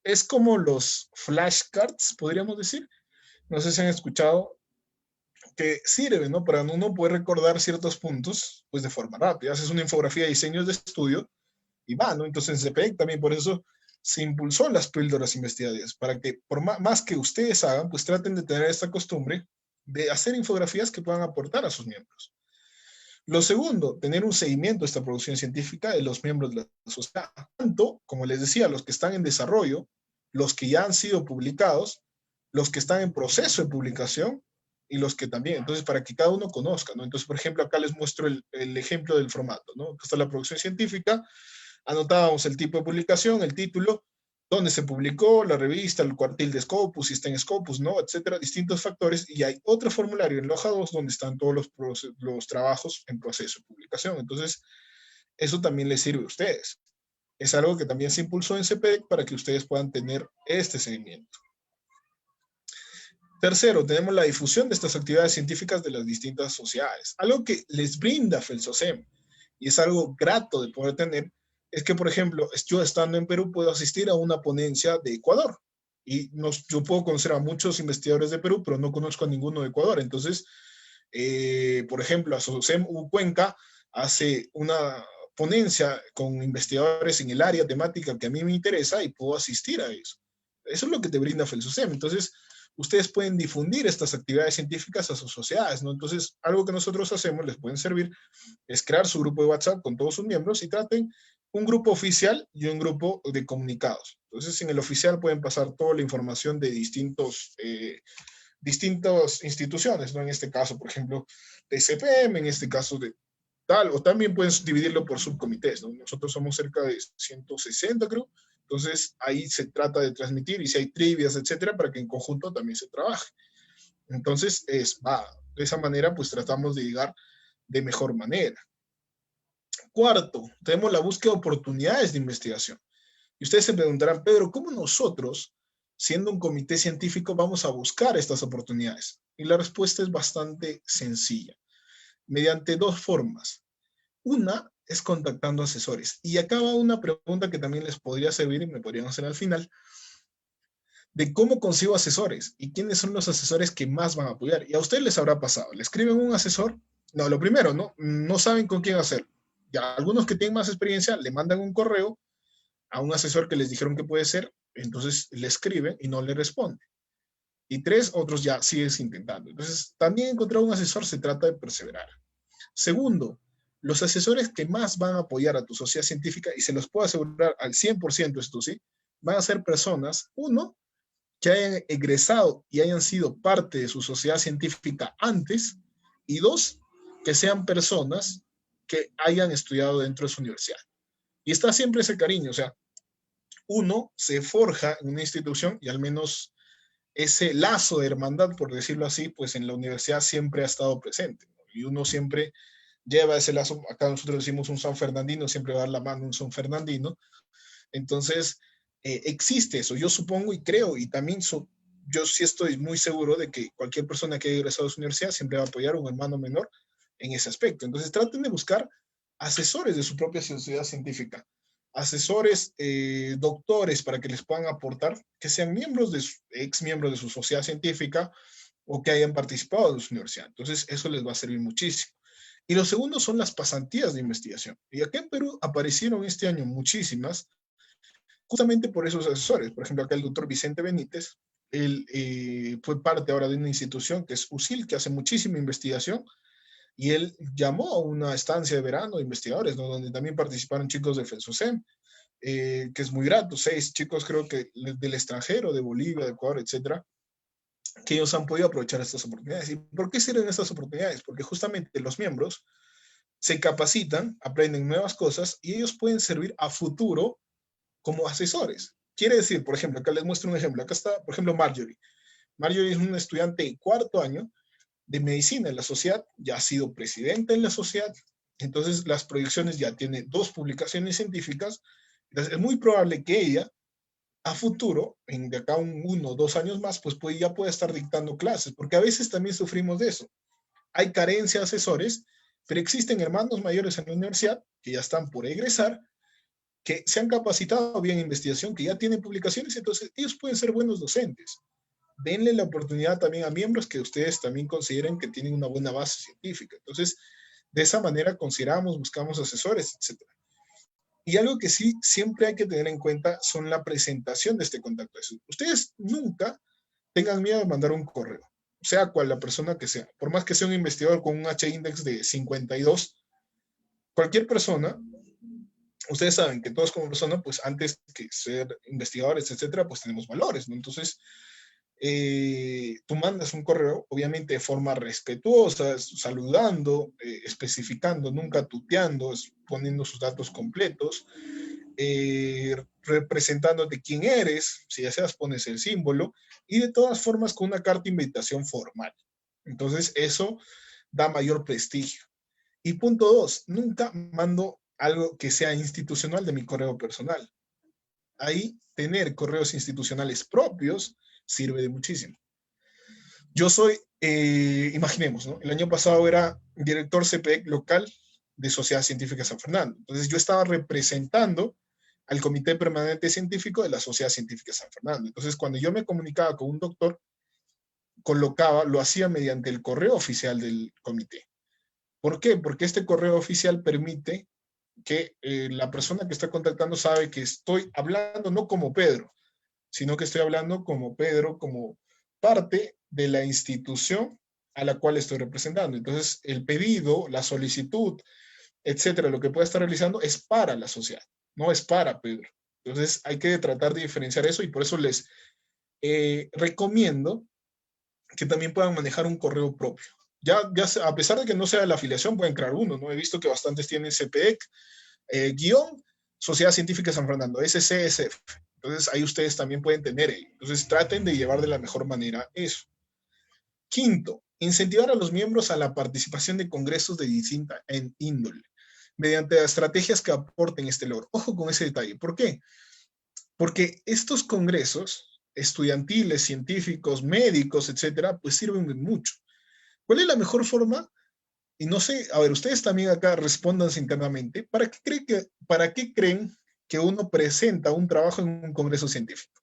S2: Es como los flashcards, podríamos decir. No sé si han escuchado que sirve, ¿no? Para uno poder recordar ciertos puntos, pues de forma rápida. Haces una infografía de diseños de estudio y va, ¿no? Entonces en CPEC también por eso se impulsó las píldoras investigativas, para que por más que ustedes hagan, pues traten de tener esta costumbre de hacer infografías que puedan aportar a sus miembros. Lo segundo, tener un seguimiento de esta producción científica de los miembros de la sociedad, tanto, como les decía, los que están en desarrollo, los que ya han sido publicados, los que están en proceso de publicación y los que también, entonces para que cada uno conozca, ¿no? Entonces, por ejemplo, acá les muestro el ejemplo del formato, ¿no? Acá está la producción científica, anotábamos el tipo de publicación, el título, dónde se publicó, la revista, el cuartil de Scopus, si está en Scopus, ¿no? Etcétera, distintos factores. Y hay otro formulario en la hoja 2 donde están todos los trabajos en proceso de publicación. Entonces, eso también les sirve a ustedes. Es algo que también se impulsó en CPEC para que ustedes puedan tener este seguimiento. Tercero, tenemos la difusión de estas actividades científicas de las distintas sociedades. Algo que les brinda FELSOCEM y es algo grato de poder tener, es que, por ejemplo, yo estando en Perú puedo asistir a una ponencia de Ecuador. Y yo puedo conocer a muchos investigadores de Perú, pero no conozco a ninguno de Ecuador. Entonces, por ejemplo, ASOCEM Cuenca hace una ponencia con investigadores en el área temática que a mí me interesa y puedo asistir a eso. Eso es lo que te brinda FELSOCEM. Entonces, ustedes pueden difundir estas actividades científicas a sus sociedades, ¿no? Entonces, algo que nosotros hacemos, les pueden servir, es crear su grupo de WhatsApp con todos sus miembros y traten un grupo oficial y un grupo de comunicados. Entonces, en el oficial pueden pasar toda la información de distintas instituciones, ¿no? En este caso, por ejemplo, de CPM, en este caso de tal, o también pueden dividirlo por subcomités, ¿no? Nosotros somos cerca de 160, creo. Entonces, ahí se trata de transmitir y si hay trivias, etcétera, para que en conjunto también se trabaje. Entonces, de esa manera, pues tratamos de llegar de mejor manera. Cuarto, tenemos la búsqueda de oportunidades de investigación. Y ustedes se preguntarán, Pedro, ¿cómo nosotros, siendo un comité científico, vamos a buscar estas oportunidades? Y la respuesta es bastante sencilla, mediante dos formas. Una es contactando asesores. Y acá va una pregunta que también les podría servir y me podrían hacer al final, de cómo consigo asesores y quiénes son los asesores que más van a apoyar. Y a ustedes les habrá pasado, le escriben un asesor No, lo primero, no saben con quién hacer. Ya algunos que tienen más experiencia le mandan un correo a un asesor que les dijeron que puede ser, entonces le escriben y no le responde. Y tres, otros ya siguen intentando. Entonces, también encontrar un asesor se trata de perseverar. Segundo, los asesores que más van a apoyar a tu sociedad científica, y se los puedo asegurar al 100% esto sí, van a ser personas, uno, que hayan egresado y hayan sido parte de su sociedad científica antes, y dos, que sean personas que hayan estudiado dentro de su universidad. Y está siempre ese cariño, o sea, uno se forja en una institución y al menos ese lazo de hermandad, por decirlo así, pues en la universidad siempre ha estado presente, ¿no? Y uno siempre lleva ese lazo, acá nosotros decimos un San Fernandino, siempre va a dar la mano un San Fernandino, entonces existe eso, yo supongo y creo, y también yo sí estoy muy seguro de que cualquier persona que haya egresado de su universidad siempre va a apoyar a un hermano menor en ese aspecto. Entonces traten de buscar asesores de su propia sociedad científica, asesores, doctores para que les puedan aportar, que sean ex miembros de su sociedad científica o que hayan participado de su universidad. Entonces eso les va a servir muchísimo. Y lo segundo son las pasantías de investigación. Y acá en Perú aparecieron este año muchísimas, justamente por esos asesores. Por ejemplo, acá el doctor Vicente Benítez, él fue parte ahora de una institución que es USIL, que hace muchísima investigación, y él llamó a una estancia de verano de investigadores, ¿no? Donde también participaron chicos de FENSOSEM, que es muy grato, 6 chicos creo que del extranjero, de Bolivia, de Ecuador, etcétera, que ellos han podido aprovechar estas oportunidades. ¿Y por qué sirven estas oportunidades? Porque justamente los miembros se capacitan, aprenden nuevas cosas y ellos pueden servir a futuro como asesores. Quiere decir, por ejemplo, acá les muestro un ejemplo. Acá está, por ejemplo, Marjorie. Marjorie es una estudiante de cuarto año de medicina en la sociedad, ya ha sido presidenta en la sociedad, entonces las proyecciones ya tiene 2 publicaciones científicas, entonces es muy probable que ella a futuro, en de acá 1 o 2 años más, pues ya puede estar dictando clases, porque a veces también sufrimos de eso. Hay carencia de asesores, pero existen hermanos mayores en la universidad que ya están por egresar, que se han capacitado bien en investigación, que ya tienen publicaciones, entonces ellos pueden ser buenos docentes. Denle la oportunidad también a miembros que ustedes también consideren que tienen una buena base científica. Entonces, de esa manera consideramos, buscamos asesores, etc. Y algo que sí siempre hay que tener en cuenta son la presentación de este contacto. Ustedes nunca tengan miedo de mandar un correo, sea cual la persona que sea. Por más que sea un investigador con un H-index de 52, cualquier persona, ustedes saben que todos como persona, pues antes que ser investigadores, etcétera, pues tenemos valores, ¿no? Entonces, tú mandas un correo, obviamente de forma respetuosa, saludando, especificando, nunca tuteando, poniendo sus datos completos, representándote quién eres, si deseas pones el símbolo, y de todas formas con una carta de invitación formal. Entonces eso da mayor prestigio. Y punto 2, nunca mando algo que sea institucional de mi correo personal. Ahí tener correos institucionales propios sirve de muchísimo. Yo soy, imaginemos, ¿no? El año pasado era director CPEC local de Sociedad Científica San Fernando. Entonces yo estaba representando al Comité Permanente Científico de la Sociedad Científica San Fernando. Entonces cuando yo me comunicaba con un doctor, lo hacía mediante el correo oficial del comité. ¿Por qué? Porque este correo oficial permite que la persona que está contactando sabe que estoy hablando no como Pedro, sino que estoy hablando como Pedro, como parte de la institución a la cual estoy representando. Entonces, el pedido, la solicitud, etcétera, lo que pueda estar realizando es para la sociedad, no es para Pedro. Entonces, hay que tratar de diferenciar eso y por eso les recomiendo que también puedan manejar un correo propio. Ya a pesar de que no sea la afiliación, pueden crear uno, ¿no? He visto que bastantes tienen CPEC, guión Sociedad Científica San Fernando, SCSF. Entonces ahí ustedes también pueden tener. Entonces traten de llevar de la mejor manera eso. Quinto, incentivar a los miembros a la participación de congresos de distinta índole, mediante estrategias que aporten este logro. Ojo con ese detalle. ¿Por qué? Porque estos congresos estudiantiles, científicos, médicos, etcétera, pues sirven de mucho. ¿Cuál es la mejor forma? Y no sé, a ver, ustedes también acá respóndanse internamente. ¿Para qué creen que uno presenta un trabajo en un congreso científico?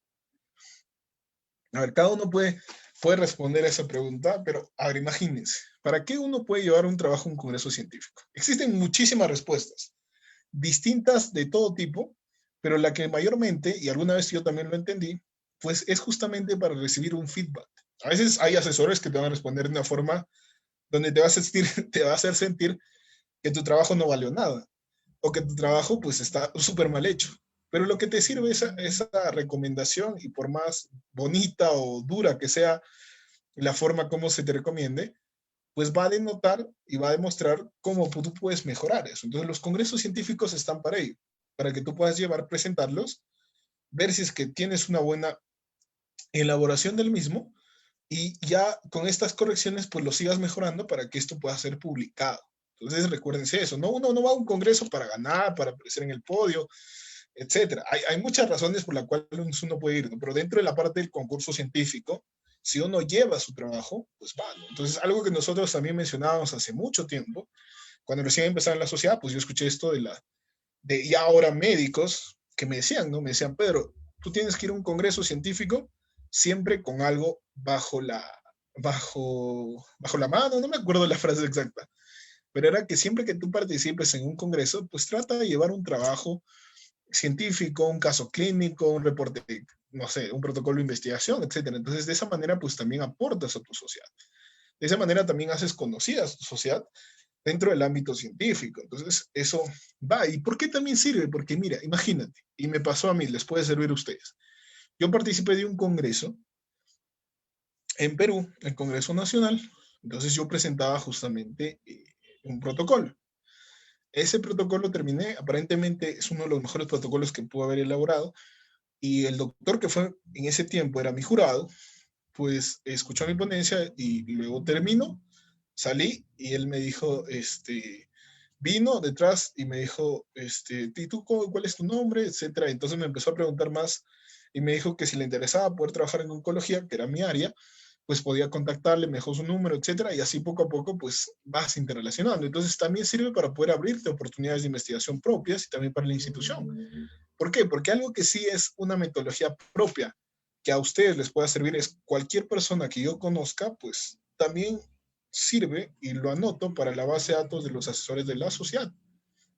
S2: A ver, cada uno puede puede responder a esa pregunta, pero a ver, imagínense, ¿para qué uno puede llevar un trabajo a un congreso científico? Existen muchísimas respuestas, distintas de todo tipo, pero la que mayormente, y alguna vez yo también lo entendí, pues es justamente para recibir un feedback. A veces hay asesores que te van a responder de una forma donde te va a sentir, te va a hacer sentir que tu trabajo no valió nada o que tu trabajo pues está súper mal hecho. Pero lo que te sirve esa recomendación, y por más bonita o dura que sea la forma como se te recomiende, pues va a denotar y va a demostrar cómo tú puedes mejorar eso. Entonces los congresos científicos están para ello, para que tú puedas llevar, presentarlos, ver si es que tienes una buena elaboración del mismo y ya con estas correcciones pues lo sigas mejorando para que esto pueda ser publicado. Entonces recuérdense eso, no, uno no va a un congreso para ganar, para aparecer en el podio, etcétera. Hay muchas razones por las cuales uno puede ir, ¿no? Pero dentro de la parte del concurso científico, si uno lleva su trabajo, pues va, ¿no? Entonces, algo que nosotros también mencionábamos hace mucho tiempo, cuando recién empezaba en la sociedad, pues yo escuché esto de ya ahora médicos que me decían, ¿no? Me decían, Pedro, tú tienes que ir a un congreso científico siempre con algo bajo la mano, no me acuerdo la frase exacta, pero era que siempre que tú participes en un congreso, pues trata de llevar un trabajo científico, un caso clínico, un reporte, no sé, un protocolo de investigación, etcétera. Entonces, de esa manera, pues también aportas a tu sociedad. De esa manera también haces conocidas tu sociedad dentro del ámbito científico. Entonces, eso va. ¿Y por qué también sirve? Porque mira, imagínate, y me pasó a mí, les puede servir a ustedes. Yo participé de un congreso en Perú, el Congreso Nacional. Entonces, yo presentaba justamente un protocolo. Ese protocolo terminé, aparentemente es uno de los mejores protocolos que pude haber elaborado, y el doctor que fue en ese tiempo era mi jurado, pues escuchó mi ponencia y luego terminó, salí y él me dijo, vino detrás y me dijo, ¿y tú cuál es tu nombre? Etcétera. Entonces me empezó a preguntar más y me dijo que si le interesaba poder trabajar en oncología, que era mi área, pues podía contactarle, me dejó su número, etcétera, y así poco a poco pues vas interrelacionando. Entonces también sirve para poder abrirte oportunidades de investigación propias y también para la institución. ¿Por qué? Porque algo que sí es una metodología propia que a ustedes les pueda servir es cualquier persona que yo conozca, pues también sirve y lo anoto para la base de datos de los asesores de la sociedad.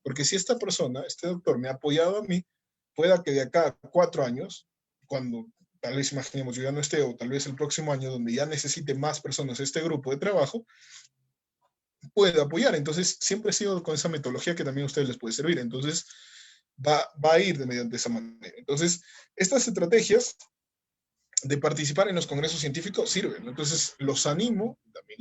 S2: Porque si esta persona, este doctor, me ha apoyado a mí, pueda que de acá a 4 años, cuando tal vez imaginemos yo ya no esté, o tal vez el próximo año, donde ya necesite más personas este grupo de trabajo, pueda apoyar. Entonces, siempre he sido con esa metodología que también a ustedes les puede servir. Entonces, va a ir mediante esa manera. Entonces, estas estrategias de participar en los congresos científicos sirven, ¿no? Entonces, los animo, también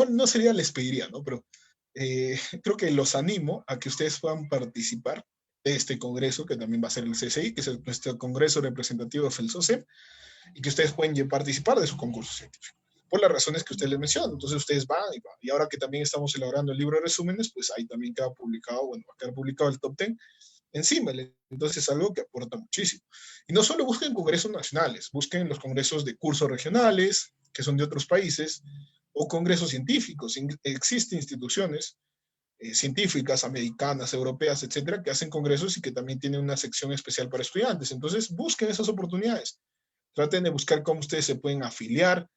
S2: no sería les pediría, ¿no? Pero creo que los animo a que ustedes puedan participar de este congreso, que también va a ser el CSI, que es nuestro congreso representativo de FELSOCEM, y que ustedes pueden participar de su concurso científico, por las razones que ustedes les mencionan. Entonces ustedes van y van. Y ahora que también estamos elaborando el libro de resúmenes, pues ahí también queda publicado, bueno, va a quedar publicado el top 10 encima. Entonces es algo que aporta muchísimo. Y no solo busquen congresos nacionales, busquen los congresos de cursos regionales, que son de otros países, o congresos científicos. Existen instituciones científicas, americanas, europeas, etcétera, que hacen congresos y que también tienen una sección especial para estudiantes. Entonces busquen esas oportunidades. Traten de buscar cómo ustedes se pueden afiliar,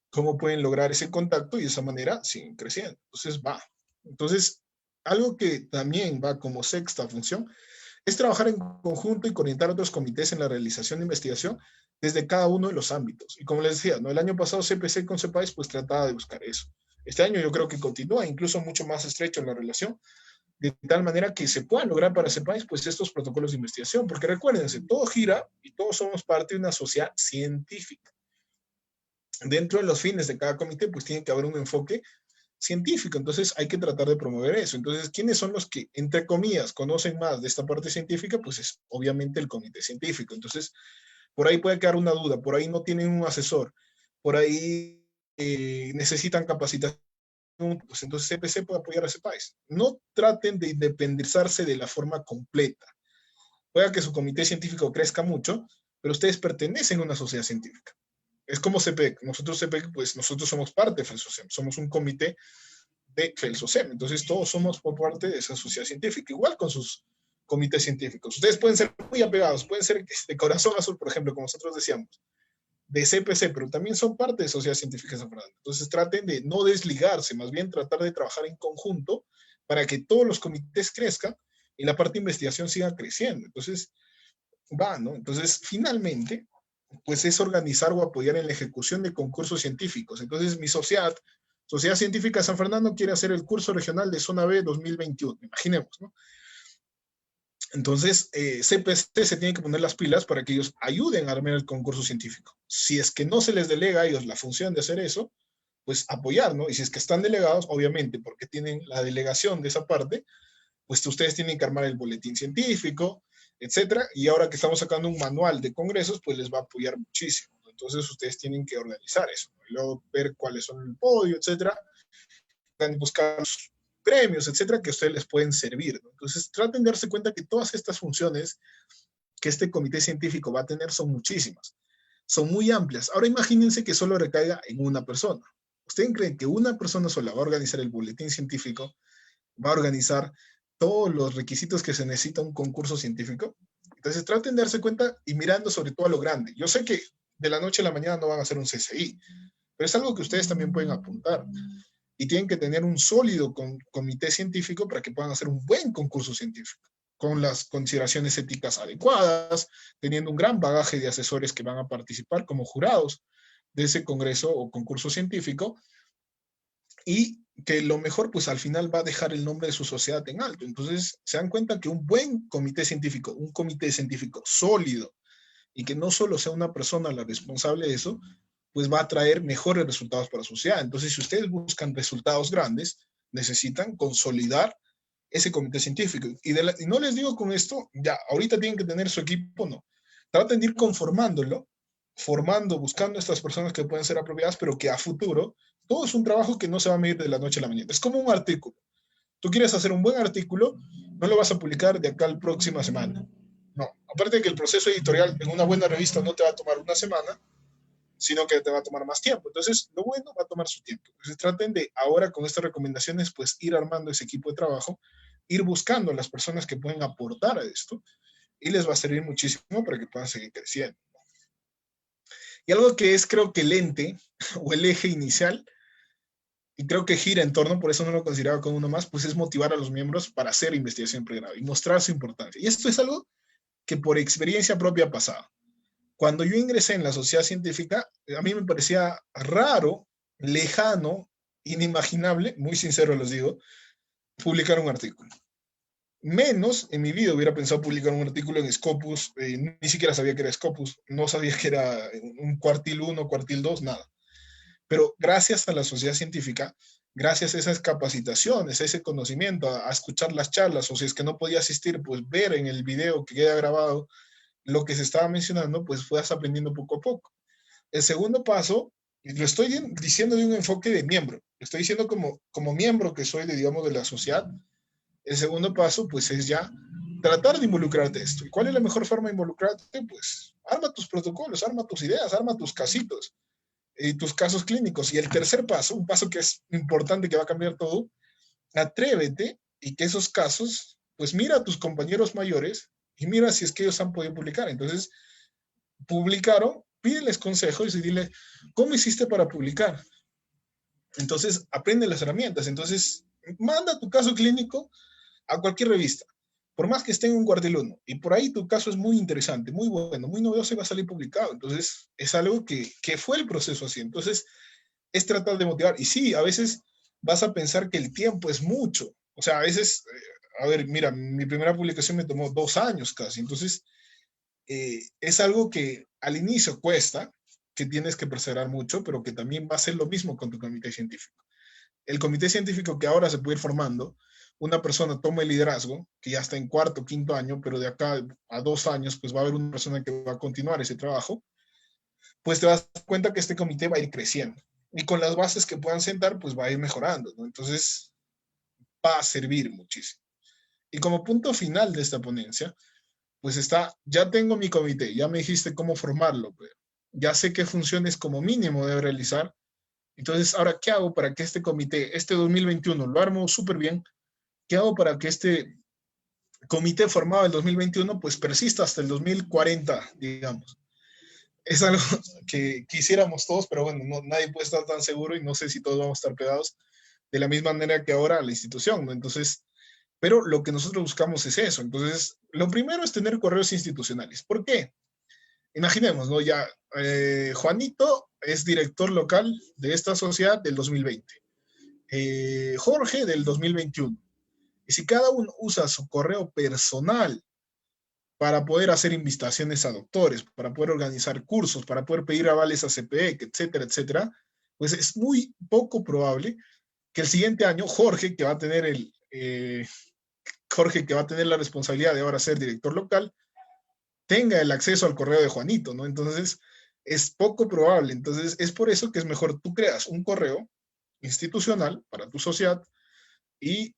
S2: cómo pueden lograr ese contacto y de esa manera siguen creciendo. Entonces va. Entonces, algo que también va como sexta función es trabajar en conjunto y orientar a otros comités en la realización de investigación desde cada uno de los ámbitos. Y como les decía, ¿no? El año pasado CPC con CEPAIS pues trataba de buscar eso. Este año yo creo que continúa incluso mucho más estrecho en la relación, de tal manera que se puedan lograr para CEPAIS pues estos protocolos de investigación, porque recuérdense, todo gira y todos somos parte de una sociedad científica. Dentro de los fines de cada comité pues tiene que haber un enfoque científico, entonces hay que tratar de promover eso. Entonces, ¿quiénes son los que, entre comillas, conocen más de esta parte científica? Pues es obviamente el comité científico. Entonces, por ahí puede quedar una duda, por ahí no tienen un asesor, por ahí necesitan capacitación, pues entonces CPC puede apoyar a ese país. No traten de independizarse de la forma completa. Puede que su comité científico crezca mucho, pero ustedes pertenecen a una sociedad científica. Es como CPEC. Nosotros CPEC, pues nosotros somos parte de FELSOCEM. Somos un comité de FELSOCEM. Entonces todos somos por parte de esa sociedad científica, igual con sus comités científicos. Ustedes pueden ser muy apegados, pueden ser de Corazón Azul, por ejemplo, como nosotros decíamos, de CPC, pero también son parte de Sociedad Científica San Fernando. Entonces traten de no desligarse, más bien tratar de trabajar en conjunto para que todos los comités crezcan y la parte de investigación siga creciendo. Entonces, ¿no? Entonces, finalmente, pues es organizar o apoyar en la ejecución de concursos científicos. Entonces, mi sociedad, Sociedad Científica San Fernando, quiere hacer el curso regional de Zona B 2021, imaginemos, ¿no? Entonces, CPC se tiene que poner las pilas para que ellos ayuden a armar el concurso científico. Si es que no se les delega a ellos la función de hacer eso, pues apoyar, ¿no? Y si es que están delegados, obviamente, porque tienen la delegación de esa parte, pues ustedes tienen que armar el boletín científico, etcétera. Y ahora que estamos sacando un manual de congresos, pues les va a apoyar muchísimo. Entonces, ustedes tienen que organizar eso, ¿no? Y luego ver cuáles son el podio, etcétera. Buscar premios, etcétera, que a ustedes les pueden servir, ¿no? Entonces, traten de darse cuenta que todas estas funciones que este comité científico va a tener son muchísimas, son muy amplias. Ahora imagínense que solo recaiga en una persona. ¿Ustedes creen que una persona sola va a organizar el boletín científico, va a organizar todos los requisitos que se necesita un concurso científico? Entonces, traten de darse cuenta y mirando sobre todo a lo grande. Yo sé que de la noche a la mañana no van a hacer un CCI, pero es algo que ustedes también pueden apuntar. Y tienen que tener un sólido comité científico para que puedan hacer un buen concurso científico, con las consideraciones éticas adecuadas, teniendo un gran bagaje de asesores que van a participar como jurados de ese congreso o concurso científico, y que lo mejor, pues al final va a dejar el nombre de su sociedad en alto. Entonces, se dan cuenta que un buen comité científico, un comité científico sólido, y que no solo sea una persona la responsable de eso, pues va a traer mejores resultados para la sociedad. Entonces, si ustedes buscan resultados grandes, necesitan consolidar ese comité científico. Y no les digo con esto, ya, ahorita tienen que tener su equipo, no. Traten de ir conformándolo, formando, buscando estas personas que pueden ser apropiadas, pero que a futuro, todo es un trabajo que no se va a medir de la noche a la mañana. Es como un artículo. Tú quieres hacer un buen artículo, no lo vas a publicar de acá a la próxima semana. No, aparte de que el proceso editorial en una buena revista no te va a tomar una semana, sino que te va a tomar más tiempo. Entonces, lo bueno va a tomar su tiempo. Entonces, traten de ahora con estas recomendaciones, pues ir armando ese equipo de trabajo, ir buscando a las personas que pueden aportar a esto y les va a servir muchísimo para que puedan seguir creciendo. Y algo que es, creo que el ente o el eje inicial, y creo que gira en torno, por eso no lo consideraba como uno más, pues es motivar a los miembros para hacer investigación pregrado y mostrar su importancia. Y esto es algo que por experiencia propia ha pasado. Cuando yo ingresé en la sociedad científica, a mí me parecía raro, lejano, inimaginable, muy sincero les digo, publicar un artículo. Menos en mi vida hubiera pensado publicar un artículo en Scopus, ni siquiera sabía que era Scopus, no sabía que era un cuartil 1, cuartil 2, nada. Pero gracias a la sociedad científica, gracias a esas capacitaciones, a ese conocimiento, a escuchar las charlas, o si es que no podía asistir, pues ver en el video que queda grabado lo que se estaba mencionando, pues fueras aprendiendo poco a poco. El segundo paso, y lo estoy diciendo de un enfoque de miembro, lo estoy diciendo como miembro que soy de, digamos, de la sociedad. El segundo paso, pues es ya tratar de involucrarte en esto. ¿Y cuál es la mejor forma de involucrarte? Pues arma tus protocolos, arma tus ideas, arma tus casitos y tus casos clínicos. Y el tercer paso, un paso que es importante, que va a cambiar todo, atrévete y que esos casos, pues mira a tus compañeros mayores y mira si es que ellos han podido publicar. Entonces, publicaron, pídeles consejos y dile, ¿cómo hiciste para publicar? Entonces, aprende las herramientas. Entonces, manda tu caso clínico a cualquier revista, por más que esté en un cuartil 1, y por ahí tu caso es muy interesante, muy bueno, muy novedoso y va a salir publicado. Entonces, es algo que fue el proceso así. Entonces, es tratar de motivar. Y sí, a veces vas a pensar que el tiempo es mucho. O sea, a veces, a ver, mira, mi primera publicación me tomó 2 años casi. Entonces, es algo que al inicio cuesta, que tienes que perseverar mucho, pero que también va a ser lo mismo con tu comité científico. El comité científico que ahora se puede ir formando, una persona toma el liderazgo, que ya está en cuarto, quinto año, pero de acá a 2 años, pues va a haber una persona que va a continuar ese trabajo, pues te das cuenta que este comité va a ir creciendo. Y con las bases que puedan sentar, pues va a ir mejorando, ¿no? Entonces, va a servir muchísimo. Y como punto final de esta ponencia, pues está, ya tengo mi comité, ya me dijiste cómo formarlo, pero ya sé qué funciones como mínimo debe realizar. Entonces, ahora, ¿qué hago para que este comité, este 2021, lo armo súper bien? ¿Qué hago para que este comité formado en el 2021, pues persista hasta el 2040, digamos. Es algo que quisiéramos todos, pero bueno, no, nadie puede estar tan seguro y no sé si todos vamos a estar pegados de la misma manera que ahora a la institución, ¿no? Entonces, pero lo que nosotros buscamos es eso. Entonces, lo primero es tener correos institucionales. ¿Por qué? Imaginemos, ¿no? Ya, Juanito es director local de esta sociedad del 2020. Jorge del 2021. Y si cada uno usa su correo personal para poder hacer invitaciones a doctores, para poder organizar cursos, para poder pedir avales a CPE, etcétera, etcétera, pues es muy poco probable que el siguiente año Jorge, que va a tener Jorge, que va a tener la responsabilidad de ahora ser director local, tenga el acceso al correo de Juanito, ¿no? Entonces, es poco probable. Entonces, es por eso que es mejor tú creas un correo institucional para tu sociedad y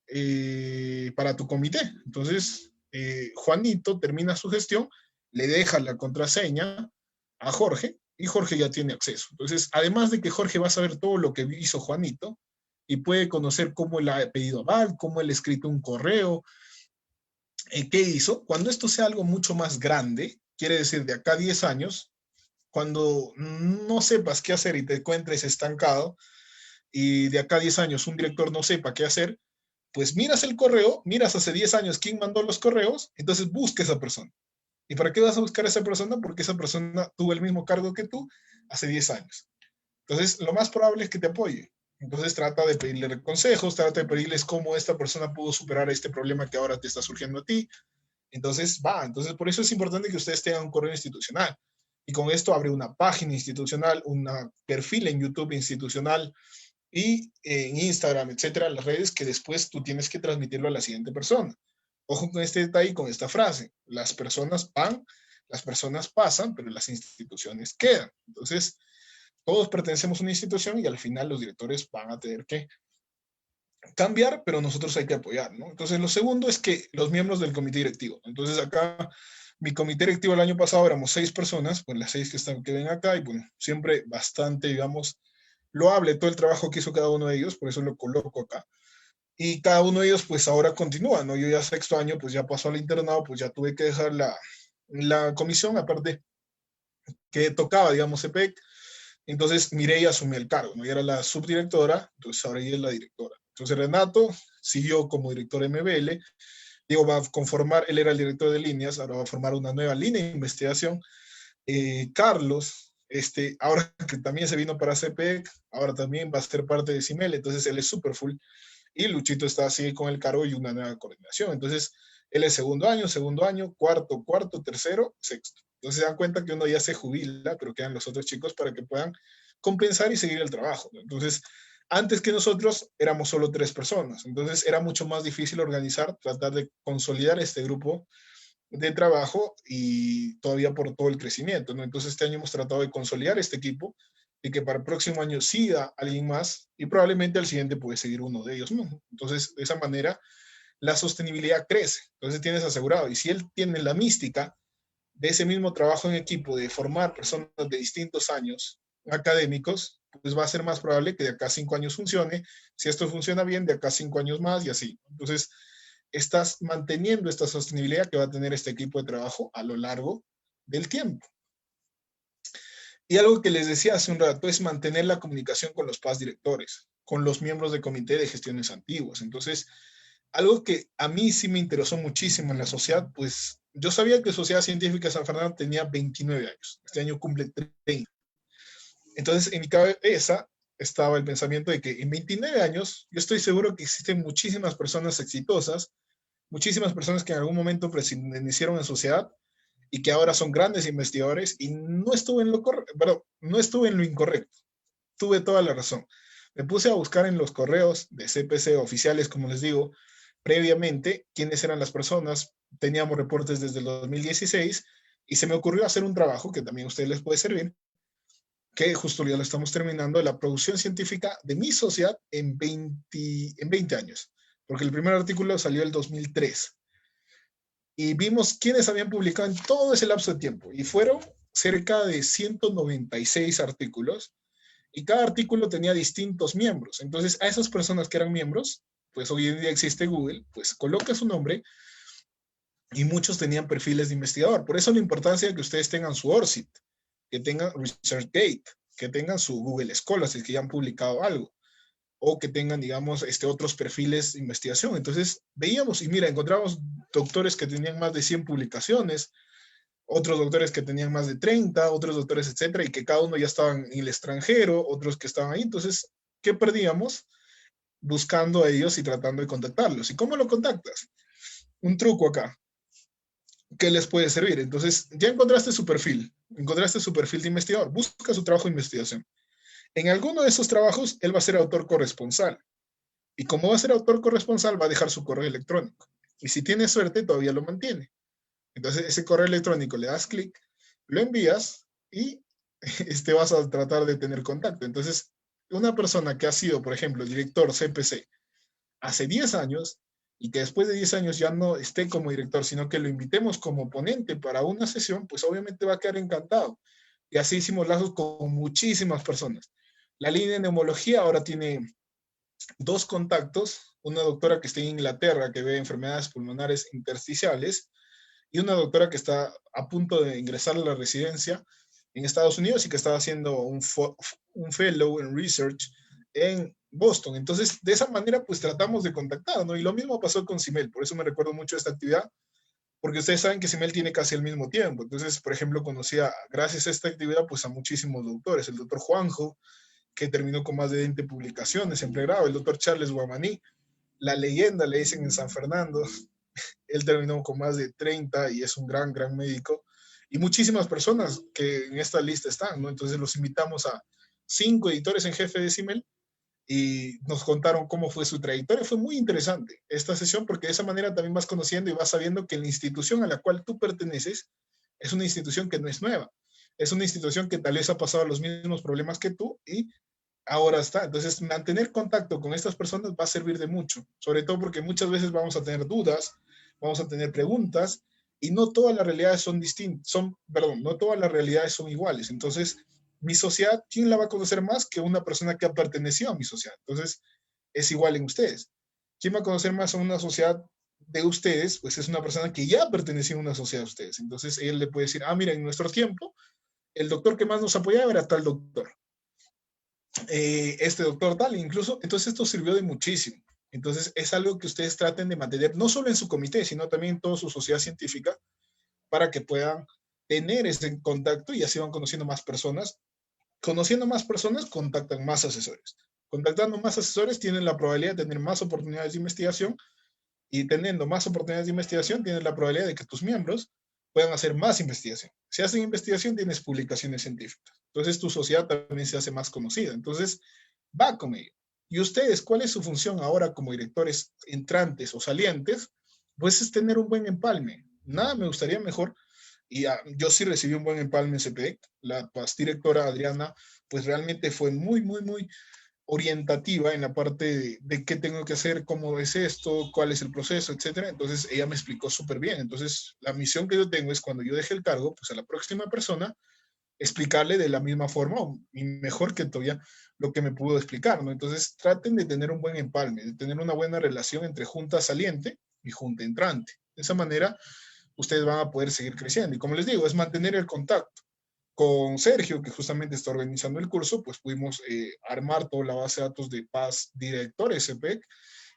S2: para tu comité. Entonces, Juanito termina su gestión, le deja la contraseña a Jorge y Jorge ya tiene acceso. Entonces, además de que Jorge va a saber todo lo que hizo Juanito y puede conocer cómo él ha pedido aval, cómo él ha escrito un correo, qué hizo. Cuando esto sea algo mucho más grande, quiere decir de acá a 10 años, cuando no sepas qué hacer y te encuentres estancado, y de acá a 10 años un director no sepa qué hacer, pues miras el correo, miras hace 10 años quién mandó los correos, entonces busca a esa persona. ¿Y para qué vas a buscar a esa persona? Porque esa persona tuvo el mismo cargo que tú hace 10 años. Entonces, lo más probable es que te apoye. Entonces, trata de pedirle consejos, trata de pedirles cómo esta persona pudo superar este problema que ahora te está surgiendo a ti. Entonces, entonces por eso es importante que ustedes tengan un correo institucional. Y con esto abre una página institucional, un perfil en YouTube institucional, y en Instagram, etcétera, las redes que después tú tienes que transmitirlo a la siguiente persona. Ojo con este detalle, con esta frase. Las personas van, las personas pasan, pero las instituciones quedan. Entonces, todos pertenecemos a una institución y al final los directores van a tener que cambiar, pero nosotros hay que apoyar, ¿no? Entonces, lo segundo es que los miembros del comité directivo. Entonces, acá, mi comité directivo el año pasado éramos 6 personas, pues las 6 que ven acá, y bueno, siempre bastante, digamos, loable todo el trabajo que hizo cada uno de ellos, por eso lo coloco acá. Y cada uno de ellos, pues ahora continúa, ¿no? Yo ya sexto año, pues ya pasó al internado, pues ya tuve que dejar la comisión, aparte que tocaba, digamos, CPEC. Entonces Mireia asumió el cargo, ¿no? Ella era la subdirectora, entonces ahora ella es la directora. Entonces Renato siguió como director MBL, Diego va a conformar, él era el director de líneas, ahora va a formar una nueva línea de investigación. Carlos, ahora que también se vino para CPEC, ahora también va a ser parte de CIMEL, entonces él es súper full. Y Luchito está así con el cargo y una nueva coordinación. Entonces, él es segundo año, cuarto, tercero, sexto. Entonces se dan cuenta que uno ya se jubila, pero quedan los otros chicos para que puedan compensar y seguir el trabajo, ¿no? Entonces, antes que nosotros éramos solo 3 personas, entonces era mucho más difícil organizar, tratar de consolidar este grupo de trabajo y todavía por todo el crecimiento, ¿no? Entonces este año hemos tratado de consolidar este equipo y que para el próximo año siga alguien más y probablemente al siguiente puede seguir uno de ellos, ¿no? Entonces de esa manera la sostenibilidad crece, entonces tienes asegurado. Y si él tiene la mística de ese mismo trabajo en equipo, de formar personas de distintos años académicos, pues va a ser más probable que de acá a 5 años funcione. Si esto funciona bien, de acá a 5 años más y así. Entonces, estás manteniendo esta sostenibilidad que va a tener este equipo de trabajo a lo largo del tiempo. Y algo que les decía hace un rato es mantener la comunicación con los PAS directores, con los miembros del comité de gestiones antiguas. Entonces, algo que a mí sí me interesó muchísimo en la sociedad, pues yo sabía que Sociedad Científica San Fernando tenía 29 años, este año cumple 30. Entonces, en mi cabeza estaba el pensamiento de que en 29 años yo estoy seguro que existen muchísimas personas exitosas, muchísimas personas que en algún momento iniciaron en sociedad y que ahora son grandes investigadores y no estuve en lo correcto, pero no estuve en lo incorrecto, tuve toda la razón. Me puse a buscar en los correos de CPC oficiales, como les digo, previamente quiénes eran las personas, teníamos reportes desde el 2016 y se me ocurrió hacer un trabajo que también a ustedes les puede servir, que justo ya lo estamos terminando, de la producción científica de mi sociedad en 20 años, porque el primer artículo salió el 2003 y vimos quiénes habían publicado en todo ese lapso de tiempo y fueron cerca de 196 artículos y cada artículo tenía distintos miembros. Entonces, a esas personas que eran miembros, pues hoy en día existe Google, pues coloca su nombre y muchos tenían perfiles de investigador. Por eso la importancia de que ustedes tengan su ORCID, que tengan ResearchGate, que tengan su Google Scholar, si es que ya han publicado algo, o que tengan, digamos, otros perfiles de investigación. Entonces, veíamos y mira, encontramos doctores que tenían más de 100 publicaciones, otros doctores que tenían más de 30, otros doctores, etcétera, y que cada uno ya estaban en el extranjero, otros que estaban ahí. Entonces, ¿qué perdíamos? Buscando a ellos y tratando de contactarlos. ¿Y cómo lo contactas? Un truco acá. ¿Qué les puede servir? Entonces, ya encontraste su perfil de investigador, busca su trabajo de investigación. En alguno de esos trabajos, él va a ser autor corresponsal. Y como va a ser autor corresponsal, va a dejar su correo electrónico. Y si tiene suerte, todavía lo mantiene. Entonces, ese correo electrónico le das clic, lo envías y vas a tratar de tener contacto. Entonces, una persona que ha sido, por ejemplo, director CPC hace 10 años y que después de 10 años ya no esté como director, sino que lo invitemos como ponente para una sesión, pues obviamente va a quedar encantado. Y así hicimos lazos con muchísimas personas. La línea de neumología ahora tiene 2 contactos, una doctora que está en Inglaterra que ve enfermedades pulmonares intersticiales y una doctora que está a punto de ingresar a la residencia en Estados Unidos y que estaba haciendo un fellow en research en Boston. Entonces, de esa manera, pues tratamos de contactar, ¿no? Y lo mismo pasó con Simel, por eso me recuerdo mucho esta actividad, porque ustedes saben que Simel tiene casi el mismo tiempo. Entonces, por ejemplo, conocía, gracias a esta actividad, pues a muchísimos doctores. El doctor Juanjo, que terminó con más de 20 publicaciones en pregrado, el doctor Charles Guamaní, la leyenda, le dicen en San Fernando, él terminó con más de 30 y es un gran, gran médico. Y muchísimas personas que en esta lista están, ¿no? Entonces los invitamos a 5 editores en jefe de CIMEL y nos contaron cómo fue su trayectoria. Fue muy interesante esta sesión porque de esa manera también vas conociendo y vas sabiendo que la institución a la cual tú perteneces es una institución que no es nueva. Es una institución que tal vez ha pasado los mismos problemas que tú y ahora está. Entonces, mantener contacto con estas personas va a servir de mucho, sobre todo porque muchas veces vamos a tener dudas, vamos a tener preguntas y no todas las realidades son distintas, no todas las realidades son iguales. Entonces, mi sociedad, ¿quién la va a conocer más que una persona que ha pertenecido a mi sociedad? Entonces, es igual en ustedes. ¿Quién va a conocer más a una sociedad de ustedes? Pues es una persona que ya pertenecía a una sociedad de ustedes. Entonces, él le puede decir, mira, en nuestro tiempo, el doctor que más nos apoyaba era tal doctor. Este doctor tal, incluso, entonces esto sirvió de muchísimo. Entonces es algo que ustedes traten de mantener, no solo en su comité, sino también en toda su sociedad científica, para que puedan tener ese contacto y así van conociendo más personas. Conociendo más personas, contactan más asesores. Contactando más asesores, tienen la probabilidad de tener más oportunidades de investigación y teniendo más oportunidades de investigación, tienen la probabilidad de que tus miembros puedan hacer más investigación. Si hacen investigación, tienes publicaciones científicas. Entonces, tu sociedad también se hace más conocida. Entonces, va con ello. ¿Y ustedes, cuál es su función ahora como directores entrantes o salientes? Pues es tener un buen empalme. Nada me gustaría mejor. Y yo sí recibí un buen empalme en CPEC. La directora Adriana, pues realmente fue muy, muy, muy orientativa en la parte de qué tengo que hacer, cómo es esto, cuál es el proceso, etcétera. Entonces ella me explicó súper bien. Entonces la misión que yo tengo es cuando yo deje el cargo, pues a la próxima persona explicarle de la misma forma y mejor que todavía lo que me pudo explicar, ¿no? Entonces traten de tener un buen empalme, de tener una buena relación entre junta saliente y junta entrante. De esa manera ustedes van a poder seguir creciendo. Y como les digo, es mantener el contacto con Sergio, que justamente está organizando el curso, pues pudimos armar toda la base de datos de PAS directores CPEC.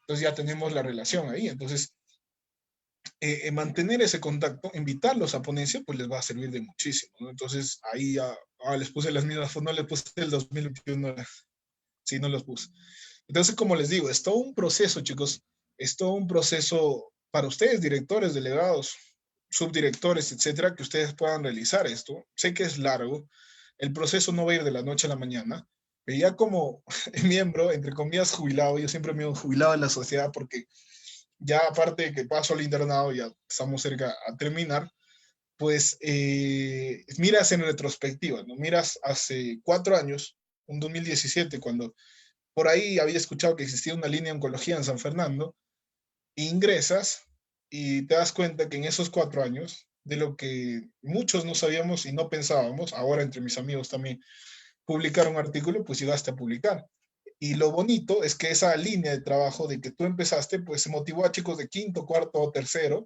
S2: Entonces ya tenemos la relación ahí. Entonces, mantener ese contacto, invitarlos a ponencia, pues les va a servir de muchísimo, ¿no? Entonces, ahí ya les puse las mismas, no les puse el 2021, sí, no los puse. Entonces, como les digo, es todo un proceso, chicos, es todo un proceso para ustedes, directores, delegados, subdirectores, etcétera, que ustedes puedan realizar esto. Sé que es largo, el proceso no va a ir de la noche a la mañana, pero ya como miembro, entre comillas, jubilado, yo siempre me he jubilado en la sociedad porque ya aparte de que paso al internado, ya estamos cerca a terminar, pues miras en retrospectiva, ¿no? Miras hace 4 años, un 2017, cuando por ahí había escuchado que existía una línea de oncología en San Fernando, ingresas y te das cuenta que en esos 4 años, de lo que muchos no sabíamos y no pensábamos, ahora entre mis amigos también publicaron un artículo, pues llegaste a publicar. Y lo bonito es que esa línea de trabajo de que tú empezaste, pues se motivó a chicos de quinto, cuarto o tercero,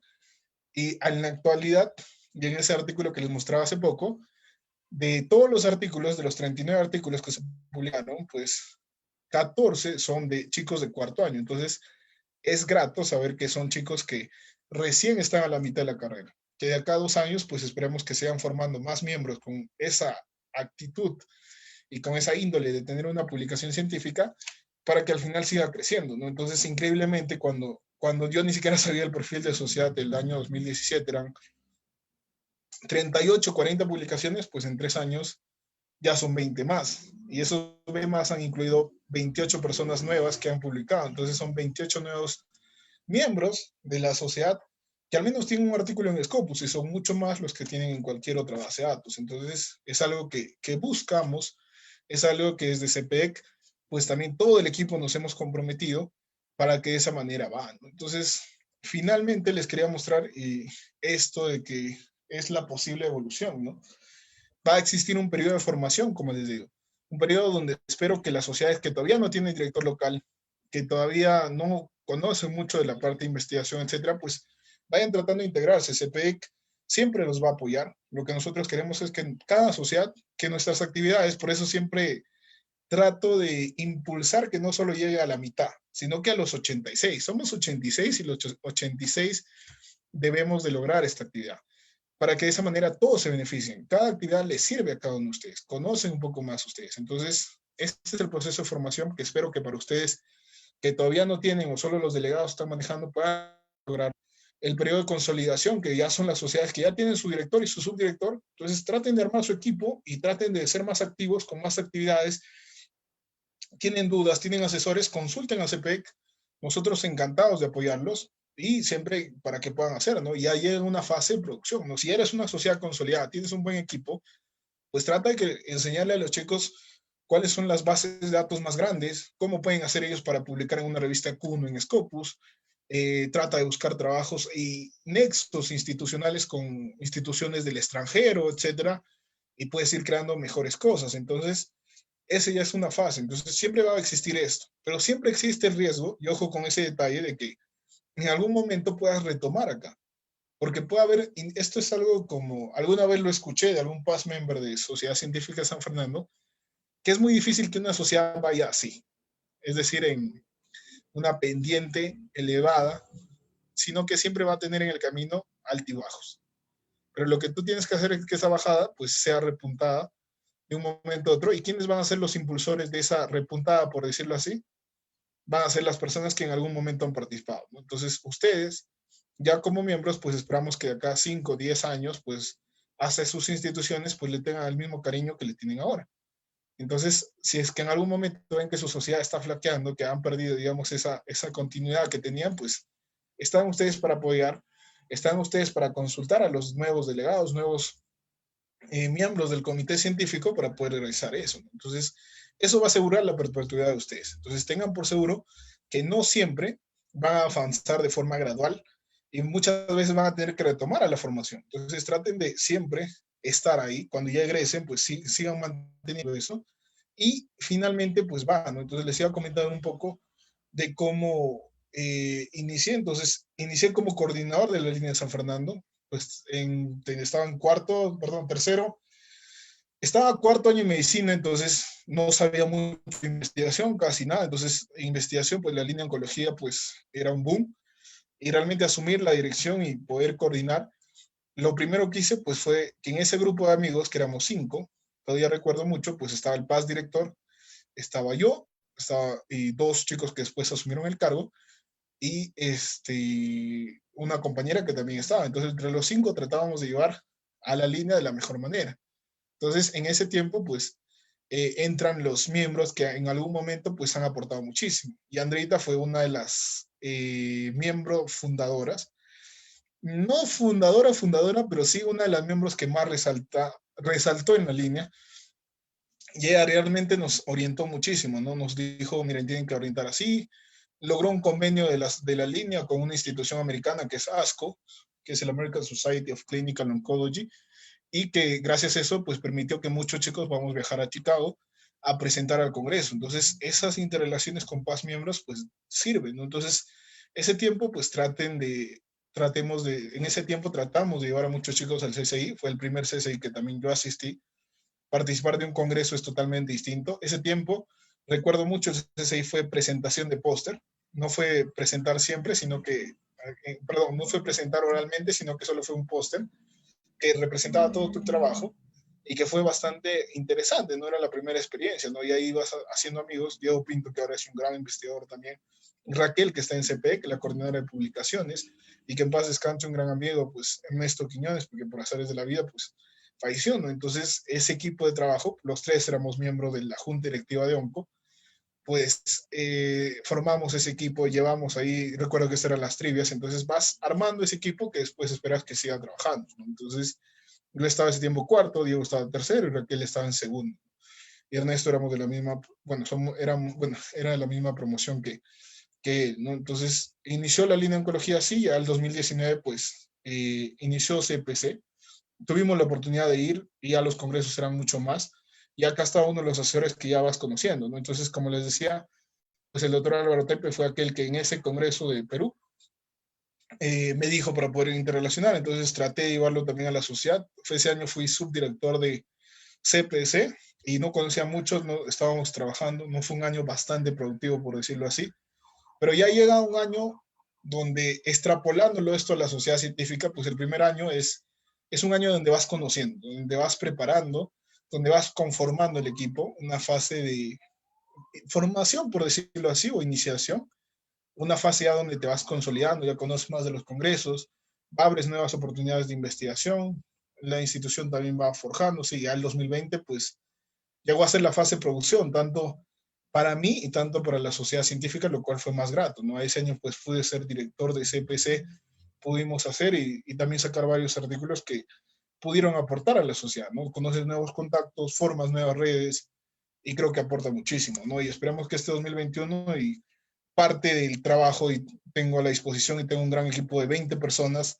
S2: Y en la actualidad, y en ese artículo que les mostraba hace poco, de todos los artículos, de los 39 artículos que se publicaron, pues 14 son de chicos de cuarto año. Entonces, es grato saber que son chicos que recién están a la mitad de la carrera, que de acá a 2 años, pues esperemos que sigan formando más miembros con esa actitud y con esa índole de tener una publicación científica para que al final siga creciendo, ¿no? Entonces, increíblemente, cuando yo ni siquiera sabía el perfil de sociedad del año 2017, eran 38, 40 publicaciones, pues en 3 años ya son 20 más. Y esos 20 más han incluido 28 personas nuevas que han publicado. Entonces son 28 nuevos miembros de la sociedad que al menos tienen un artículo en Scopus y son mucho más los que tienen en cualquier otra base de datos. Entonces es algo que buscamos, es algo que desde CPEC, pues también todo el equipo nos hemos comprometido para que de esa manera va, ¿no? Entonces, finalmente les quería mostrar esto de que es la posible evolución, ¿no? Va a existir un periodo de formación, como les digo, un periodo donde espero que las sociedades que todavía no tienen director local, que todavía no conocen mucho de la parte de investigación, etcétera, pues vayan tratando de integrarse. CPEC siempre los va a apoyar. Lo que nosotros queremos es que en cada sociedad, que nuestras actividades, por eso siempre trato de impulsar que no solo llegue a la mitad, sino que a los 86. Somos 86 y los 86 debemos de lograr esta actividad para que de esa manera todos se beneficien. Cada actividad les sirve a cada uno de ustedes, conocen un poco más ustedes. Entonces, este es el proceso de formación que espero que para ustedes que todavía no tienen o solo los delegados están manejando puedan lograr. El periodo de consolidación, que ya son las sociedades que ya tienen su director y su subdirector. Entonces, traten de armar su equipo y traten de ser más activos con más actividades. Tienen dudas, tienen asesores, consulten a CPEC. Nosotros encantados de apoyarlos y siempre para que puedan hacer, ¿no? Ya llega una fase de producción, ¿no? Si eres una sociedad consolidada, tienes un buen equipo, pues trata de que enseñarle a los chicos cuáles son las bases de datos más grandes, cómo pueden hacer ellos para publicar en una revista Q1 en Scopus, trata de buscar trabajos y nexos institucionales con instituciones del extranjero, etcétera, y puedes ir creando mejores cosas. Entonces, ese ya es una fase. Entonces, siempre va a existir esto, pero siempre existe el riesgo, y ojo con ese detalle, de que en algún momento puedas retomar acá. Porque puede haber, esto es algo como, alguna vez lo escuché de algún past member de Sociedad Científica de San Fernando, que es muy difícil que una sociedad vaya así, es decir, en una pendiente elevada, sino que siempre va a tener en el camino altibajos. Pero lo que tú tienes que hacer es que esa bajada pues sea repuntada de un momento a otro. ¿Y quiénes van a ser los impulsores de esa repuntada, por decirlo así? Van a ser las personas que en algún momento han participado, ¿no? Entonces, ustedes, ya como miembros, pues esperamos que de acá 5 o 10 años, pues, hacia sus instituciones, pues le tengan el mismo cariño que le tienen ahora. Entonces, si es que en algún momento ven que su sociedad está flaqueando, que han perdido, digamos, esa continuidad que tenían, pues están ustedes para apoyar, están ustedes para consultar a los nuevos delegados, nuevos miembros del comité científico para poder realizar eso, ¿no? Entonces, eso va a asegurar la perpetuidad de ustedes. Entonces, tengan por seguro que no siempre van a avanzar de forma gradual y muchas veces van a tener que retomar a la formación. Entonces, traten de siempre estar ahí. Cuando ya egresen, pues sí, sigan manteniendo eso. Y finalmente, pues van, ¿no? Entonces, les iba a comentar un poco de cómo inicié. Entonces, inicié como coordinador de la línea de San Fernando, pues estaba en tercero. Estaba cuarto año en medicina, entonces no sabía mucho de investigación, casi nada. Entonces, investigación, pues la línea de oncología, pues era un boom. Y realmente asumir la dirección y poder coordinar, lo primero que hice, pues fue que en ese grupo de amigos, que éramos 5, todavía recuerdo mucho, pues estaba el PAS director, estaba yo, y 2 chicos que después asumieron el cargo, y una compañera que también estaba. Entonces, entre los 5 tratábamos de llevar a la línea de la mejor manera. Entonces, en ese tiempo, pues, entran los miembros que en algún momento, pues, han aportado muchísimo. Y Andreita fue una de las miembros fundadoras. No fundadora, pero sí una de las miembros que más resaltó en la línea. Y ella realmente nos orientó muchísimo, ¿no? Nos dijo, miren, tienen que orientar así. Logró un convenio de la línea con una institución americana que es ASCO, que es el American Society of Clinical Oncology, y que gracias a eso pues permitió que muchos chicos vamos a viajar a Chicago a presentar al Congreso. Entonces, esas interrelaciones con past miembros pues sirven, ¿no? Entonces, ese tiempo pues traten de en ese tiempo tratamos de llevar a muchos chicos al CCI, fue el primer CCI que también yo asistí. Participar de un congreso es totalmente distinto. Ese tiempo, recuerdo mucho, el CCI fue presentación de póster, no fue presentar siempre, sino que, perdón, no fue presentar oralmente, sino que solo fue un póster que representaba todo tu trabajo y que fue bastante interesante, no era la primera experiencia, ¿no? Y ahí ibas haciendo amigos, Diego Pinto, que ahora es un gran investigador también, Raquel, que está en CP, que es la coordinadora de publicaciones, y que en paz descanse un gran amigo, pues Ernesto Quiñones, porque por azares de la vida, pues falleció, ¿no? Entonces, ese equipo de trabajo, los tres éramos miembros de la junta directiva de ONCO, pues formamos ese equipo, llevamos ahí, recuerdo que eran las trivias, entonces vas armando ese equipo que después esperas que siga trabajando, ¿no? Entonces, yo estaba ese tiempo cuarto, Diego estaba tercero y Raquel estaba en segundo. Y Ernesto éramos de la misma, bueno, era de la misma promoción que él, ¿no? Entonces, inició la línea de oncología así, ya al 2019, pues, inició CPC. Tuvimos la oportunidad de ir y ya los congresos eran mucho más. Y acá estaba uno de los asesores que ya vas conociendo, ¿no? Entonces, como les decía, pues el doctor Álvaro Tepe fue aquel que en ese congreso de Perú me dijo para poder interrelacionar, entonces traté de llevarlo también a la sociedad. Ese año fui subdirector de CPC y no conocía mucho, no, estábamos trabajando, no fue un año bastante productivo, por decirlo así, pero ya llega un año donde extrapolándolo esto a la sociedad científica, pues el primer año es un año donde vas conociendo, donde vas preparando, donde vas conformando el equipo, una fase de formación, por decirlo así, o iniciación, una fase ya donde te vas consolidando, ya conoces más de los congresos, abres nuevas oportunidades de investigación, la institución también va forjándose y ya el 2020 pues llegó a ser la fase de producción, tanto para mí y tanto para la sociedad científica, lo cual fue más grato, ¿no? Ese año pues pude ser director de CPC, pudimos hacer y también sacar varios artículos que pudieron aportar a la sociedad, ¿no? Conoces nuevos contactos, formas nuevas redes y creo que aporta muchísimo, ¿no? Y esperamos que este 2021 y parte del trabajo y tengo a la disposición y tengo un gran equipo de 20 personas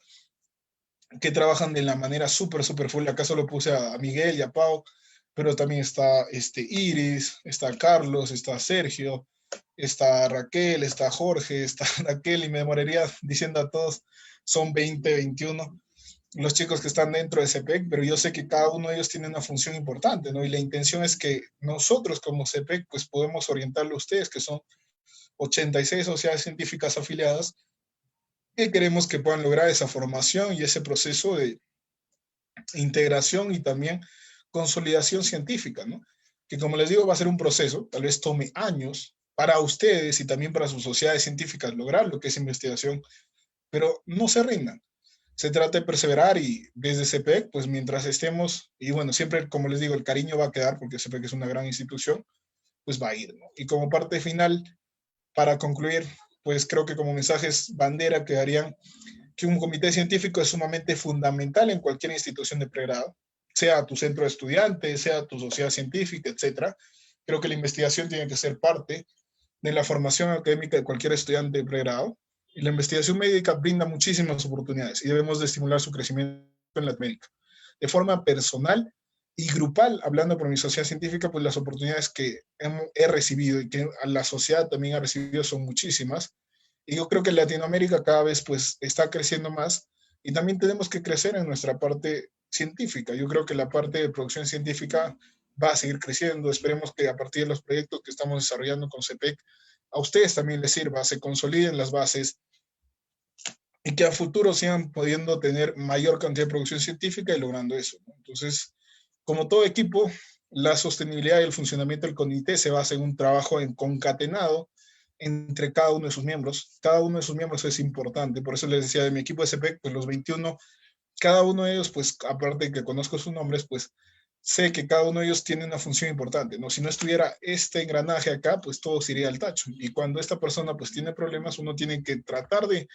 S2: que trabajan de la manera súper full. Acá solo puse a Miguel y a Pau, pero también está Iris, está Carlos, está Sergio, está Raquel, está Jorge, está Raquel, y me demoraría diciendo a todos, son 20, 21 los chicos que están dentro de CPEC, pero yo sé que cada uno de ellos tiene una función importante, ¿no? Y la intención es que nosotros como CPEC, pues podemos orientarlo a ustedes, que son 86 sociedades científicas afiliadas, que queremos que puedan lograr esa formación y ese proceso de integración y también consolidación científica, ¿no? Que como les digo, va a ser un proceso, tal vez tome años para ustedes y también para sus sociedades científicas lograr lo que es investigación, pero no se rindan. Se trata de perseverar y desde CPEC, pues mientras estemos, y bueno, siempre, como les digo, el cariño va a quedar porque CPEC es una gran institución, pues va a ir, ¿no? Y como parte final, para concluir, pues creo que como mensajes bandera quedarían que un comité científico es sumamente fundamental en cualquier institución de pregrado, sea tu centro de estudiantes, sea tu sociedad científica, etcétera. Creo que la investigación tiene que ser parte de la formación académica de cualquier estudiante de pregrado y la investigación médica brinda muchísimas oportunidades y debemos de estimular su crecimiento en la médica. De forma personal y grupal, hablando por mi sociedad científica, pues las oportunidades que he recibido y que la sociedad también ha recibido son muchísimas. Y yo creo que Latinoamérica cada vez pues está creciendo más y también tenemos que crecer en nuestra parte científica. Yo creo que la parte de producción científica va a seguir creciendo. Esperemos que a partir de los proyectos que estamos desarrollando con CPEC, a ustedes también les sirva, se consoliden las bases y que a futuro sigan pudiendo tener mayor cantidad de producción científica y logrando eso, ¿no? Entonces, como todo equipo, la sostenibilidad y el funcionamiento del comité se basa en un trabajo en concatenado entre cada uno de sus miembros. Cada uno de sus miembros es importante, por eso les decía de mi equipo de CPEC, pues los 21, cada uno de ellos, pues aparte de que conozco sus nombres, pues sé que cada uno de ellos tiene una función importante, ¿no? Si no estuviera este engranaje acá, pues todo se iría al tacho. Y cuando esta persona pues tiene problemas, uno tiene que tratar de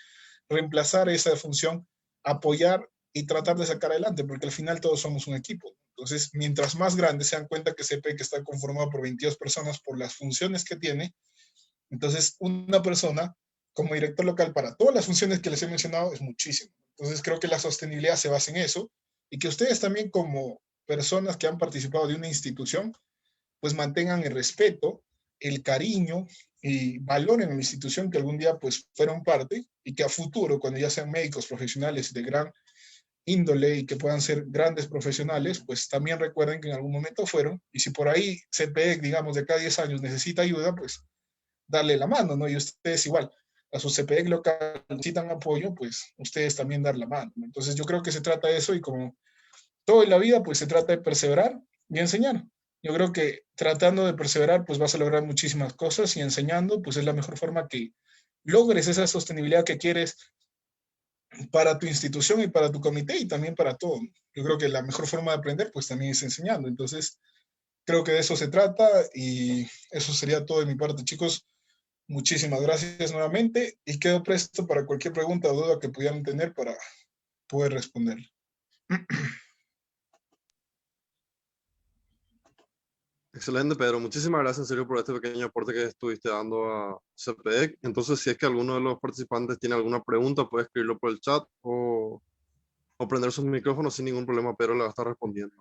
S2: reemplazar esa función, apoyar y tratar de sacar adelante, porque al final todos somos un equipo. Entonces, mientras más grandes se dan cuenta que CPEC está conformado por 22 personas por las funciones que tiene, entonces una persona como director local para todas las funciones que les he mencionado es muchísimo. Entonces, creo que la sostenibilidad se basa en eso y que ustedes también como personas que han participado de una institución, pues mantengan el respeto, el cariño y valoren a la institución que algún día pues fueron parte y que a futuro, cuando ya sean médicos profesionales de gran índole y que puedan ser grandes profesionales, pues también recuerden que en algún momento fueron, y si por ahí CPE, digamos, de cada 10 años necesita ayuda, pues darle la mano, ¿no? Y ustedes igual, a su CPE local necesitan apoyo, pues ustedes también dar la mano, ¿no? Entonces yo creo que se trata de eso y como todo en la vida, pues se trata de perseverar y enseñar. Yo creo que tratando de perseverar, pues vas a lograr muchísimas cosas y enseñando, pues es la mejor forma que logres esa sostenibilidad que quieres para tu institución y para tu comité y también para todo. Yo creo que la mejor forma de aprender, pues también es enseñando. Entonces, creo que de eso se trata y eso sería todo de mi parte, chicos. Muchísimas gracias nuevamente y quedo presto para cualquier pregunta o duda que pudieran tener para poder responder.
S1: Excelente, Pedro. Muchísimas gracias en serio por este pequeño aporte que estuviste dando a CPEC. Entonces, si es que alguno de los participantes tiene alguna pregunta, puede escribirlo por el chat o prender sus micrófonos sin ningún problema. Pedro le va a estar respondiendo.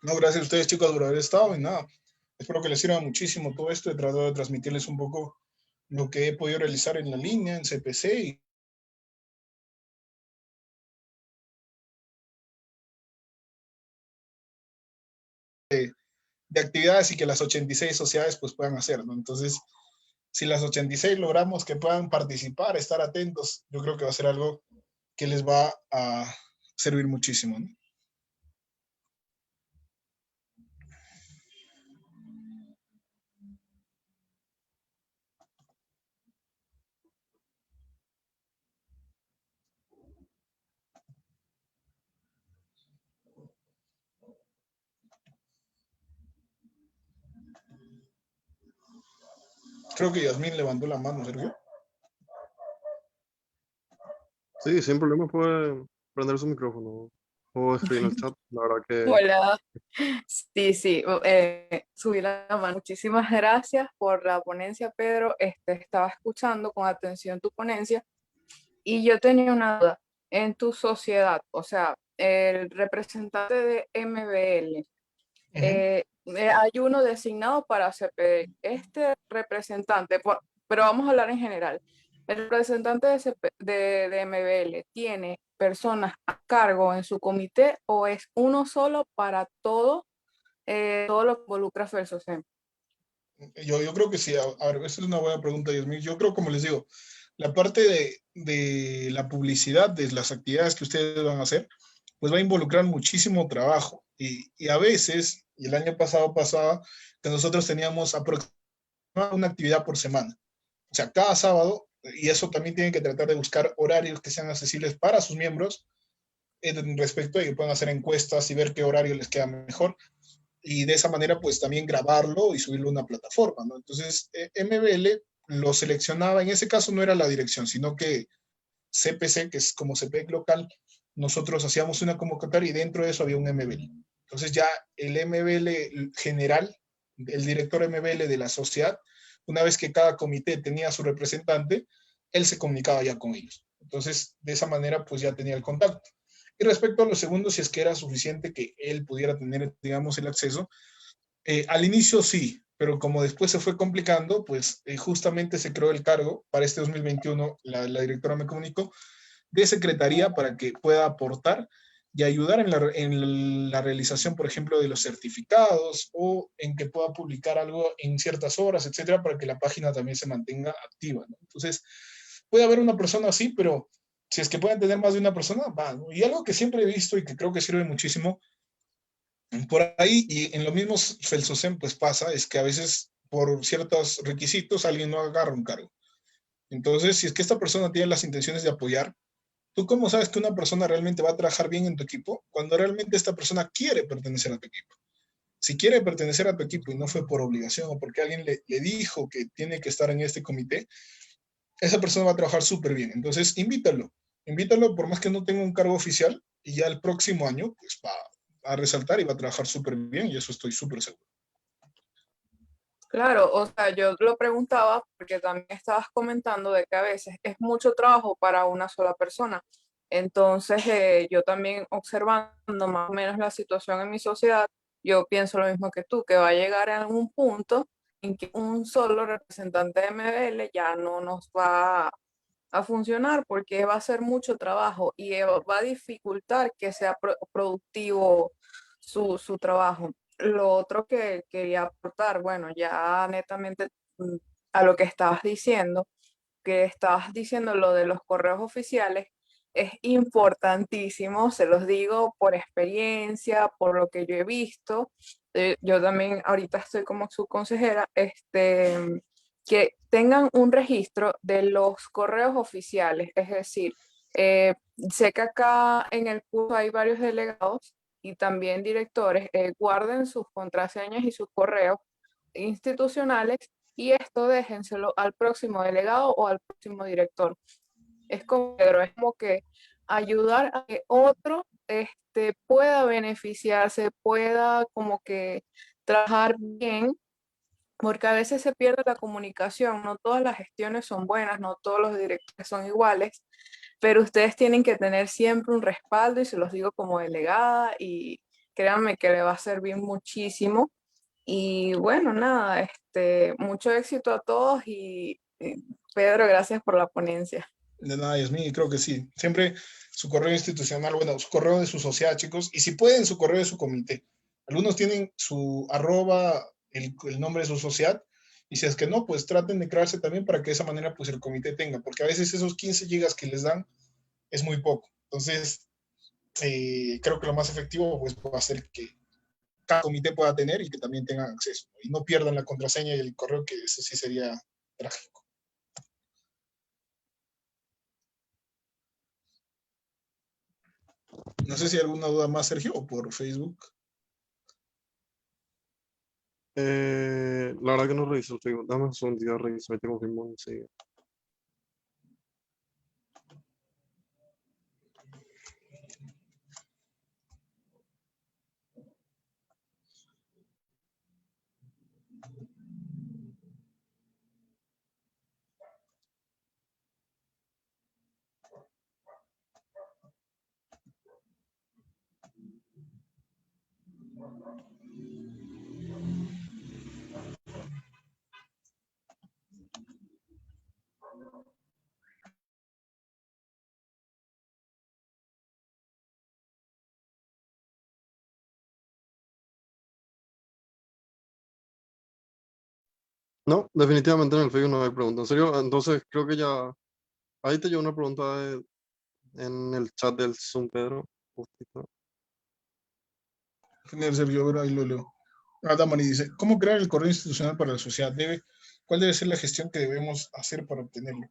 S2: No, gracias a ustedes, chicos, por haber estado y nada. Espero que les sirva muchísimo todo esto. He tratado de transmitirles un poco lo que he podido realizar en la línea, en CPC y de actividades y que las 86 sociedades pues puedan hacer, ¿no? Entonces, si las 86 logramos que puedan participar, estar atentos, yo creo que va a ser algo que les va a servir muchísimo, ¿no? Creo que Yasmín levantó la mano, Sergio.
S1: Sí, sin problema puede prender su micrófono o escribir en el chat. La verdad que
S3: Hola, sí, sí, subí la mano. Muchísimas gracias por la ponencia, Pedro. Estaba escuchando con atención tu ponencia y yo tenía una duda. En tu sociedad, o sea, el representante de MBL, hay uno designado para CPD. Este representante, pero vamos a hablar en general. El representante de MBL tiene personas a cargo en su comité o es uno solo para todo lo que involucra FELSOSEM.
S2: Yo creo que sí. A ver, esa es una buena pregunta, Yasmín. Yo creo, como les digo, la parte de la publicidad, de las actividades que ustedes van a hacer, pues va a involucrar muchísimo trabajo. Y a veces, y el año pasado pasaba, que nosotros teníamos aproximadamente una actividad por semana. O sea, cada sábado, y eso también tienen que tratar de buscar horarios que sean accesibles para sus miembros respecto a que puedan hacer encuestas y ver qué horario les queda mejor. Y de esa manera, pues también grabarlo y subirlo a una plataforma, ¿no? Entonces, MBL lo seleccionaba, en ese caso no era la dirección, sino que CPC, que es como CPEC local, nosotros hacíamos una convocatoria y dentro de eso había un MBL. Entonces ya el MBL general, el director MBL de la sociedad, una vez que cada comité tenía su representante, él se comunicaba ya con ellos. Entonces, de esa manera, pues ya tenía el contacto. Y respecto a los segundos, si es que era suficiente que él pudiera tener, digamos, el acceso, al inicio sí, pero como después se fue complicando, pues justamente se creó el cargo para este 2021, la directora me comunicó, de secretaría para que pueda aportar y ayudar en la realización, por ejemplo, de los certificados o en que pueda publicar algo en ciertas horas, etcétera, para que la página también se mantenga activa, ¿no? Entonces, puede haber una persona así, pero si es que pueden tener más de una persona, va, ¿no? Y algo que siempre he visto y que creo que sirve muchísimo por ahí, y en lo mismo Felsocem pues pasa, es que a veces por ciertos requisitos alguien no agarra un cargo. Entonces, si es que esta persona tiene las intenciones de apoyar, ¿tú cómo sabes que una persona realmente va a trabajar bien en tu equipo cuando realmente esta persona quiere pertenecer a tu equipo? Si quiere pertenecer a tu equipo y no fue por obligación o porque alguien le dijo que tiene que estar en este comité, esa persona va a trabajar súper bien. Entonces, invítalo por más que no tenga un cargo oficial y ya el próximo año pues va a resaltar y va a trabajar súper bien y eso estoy súper seguro.
S3: Claro, o sea, yo lo preguntaba porque también estabas comentando de que a veces es mucho trabajo para una sola persona. Entonces, yo también observando más o menos la situación en mi sociedad, yo pienso lo mismo que tú, que va a llegar a un punto en que un solo representante de MBL ya no nos va a funcionar porque va a ser mucho trabajo y va a dificultar que sea productivo su trabajo. Lo otro que quería aportar, bueno, ya netamente a lo que estabas diciendo lo de los correos oficiales, es importantísimo, se los digo por experiencia, por lo que yo he visto. Yo también ahorita estoy como subconsejera, que tengan un registro de los correos oficiales, es decir, eh, sé que acá en el curso hay varios delegados y también directores, guarden sus contraseñas y sus correos institucionales y esto déjenselo al próximo delegado o al próximo director. Es como, Pedro, es como que ayudar a que otro pueda beneficiarse, pueda como que trabajar bien, porque a veces se pierde la comunicación, no todas las gestiones son buenas, no todos los directores son iguales, pero ustedes tienen que tener siempre un respaldo y se los digo como delegada y créanme que le va a servir muchísimo. Y bueno, nada, mucho éxito a todos y Pedro, gracias por la ponencia.
S2: De nada, Yasmín, creo que sí. Siempre su correo institucional, bueno, su correo de su sociedad, chicos, y si pueden, su correo de su comité. Algunos tienen su arroba, el nombre de su sociedad, y si es que no, pues traten de crearse también para que de esa manera pues el comité tenga, porque a veces esos 15 gigas que les dan es muy poco. Entonces, creo que lo más efectivo pues va a ser que cada comité pueda tener y que también tengan acceso, y no pierdan la contraseña y el correo, que eso sí sería trágico. No sé si hay alguna duda más, Sergio, o por Facebook.
S1: La verdad que no reviso el Facebook. Dame un segundo, reviso, ahí te confirmo enseguida. No, definitivamente en el Facebook no hay pregunta. En serio, entonces creo que ya. Ahí te llevo una pregunta en el chat del Zoom, Pedro. Justito.
S2: Genial, Sergio, a ver, ahí lo leo. Damani dice, ¿cómo crear el correo institucional para la sociedad? ¿Cuál debe ser la gestión que debemos hacer para obtenerlo?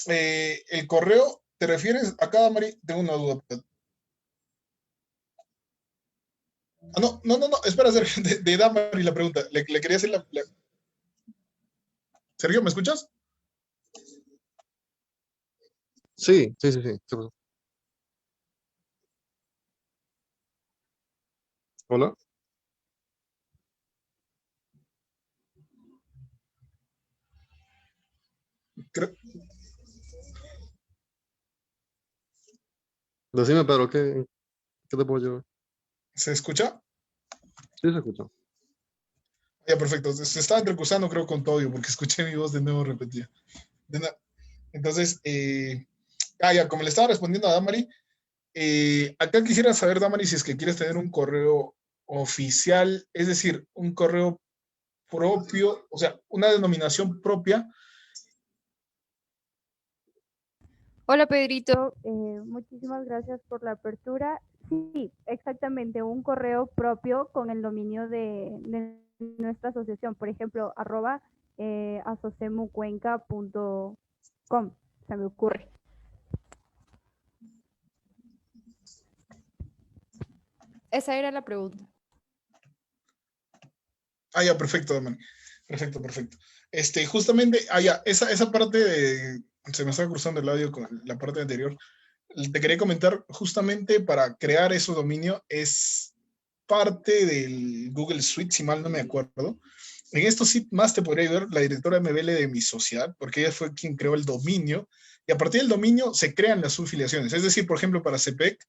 S2: El correo, ¿te refieres acá, Damari? Tengo una duda. No, espera, Sergio, de Damari la pregunta. Le quería hacer Sergio, ¿me escuchas?
S1: Sí. ¿Qué pasó? Hola.
S2: Creo-
S1: Decime, Pedro, ¿qué te puedo llevar?
S2: ¿Se escucha?
S1: Sí, se escucha.
S2: Ya, perfecto. Se estaba entrecruzando, creo, con Todio, porque escuché mi voz de nuevo repetida. Entonces, ya, como le estaba respondiendo a Damari, acá quisiera saber, Damari, si es que quieres tener un correo oficial, es decir, un correo propio, o sea, una denominación propia.
S4: Hola Pedrito, muchísimas gracias por la apertura. Sí, exactamente, un correo propio con el dominio de nuestra asociación, por ejemplo, @asocemucuenca.com, se me ocurre. Esa era la pregunta.
S2: Ya, perfecto, Damani. Perfecto. Justamente, ya, esa parte se me está cruzando el audio con la parte anterior. Te quería comentar, justamente para crear ese dominio es parte del Google Suite, si mal no me acuerdo. En esto sí más te podría ayudar la directora MBL de mi sociedad, porque ella fue quien creó el dominio y a partir del dominio se crean las subfiliaciones. Es decir, por ejemplo, para CPEC,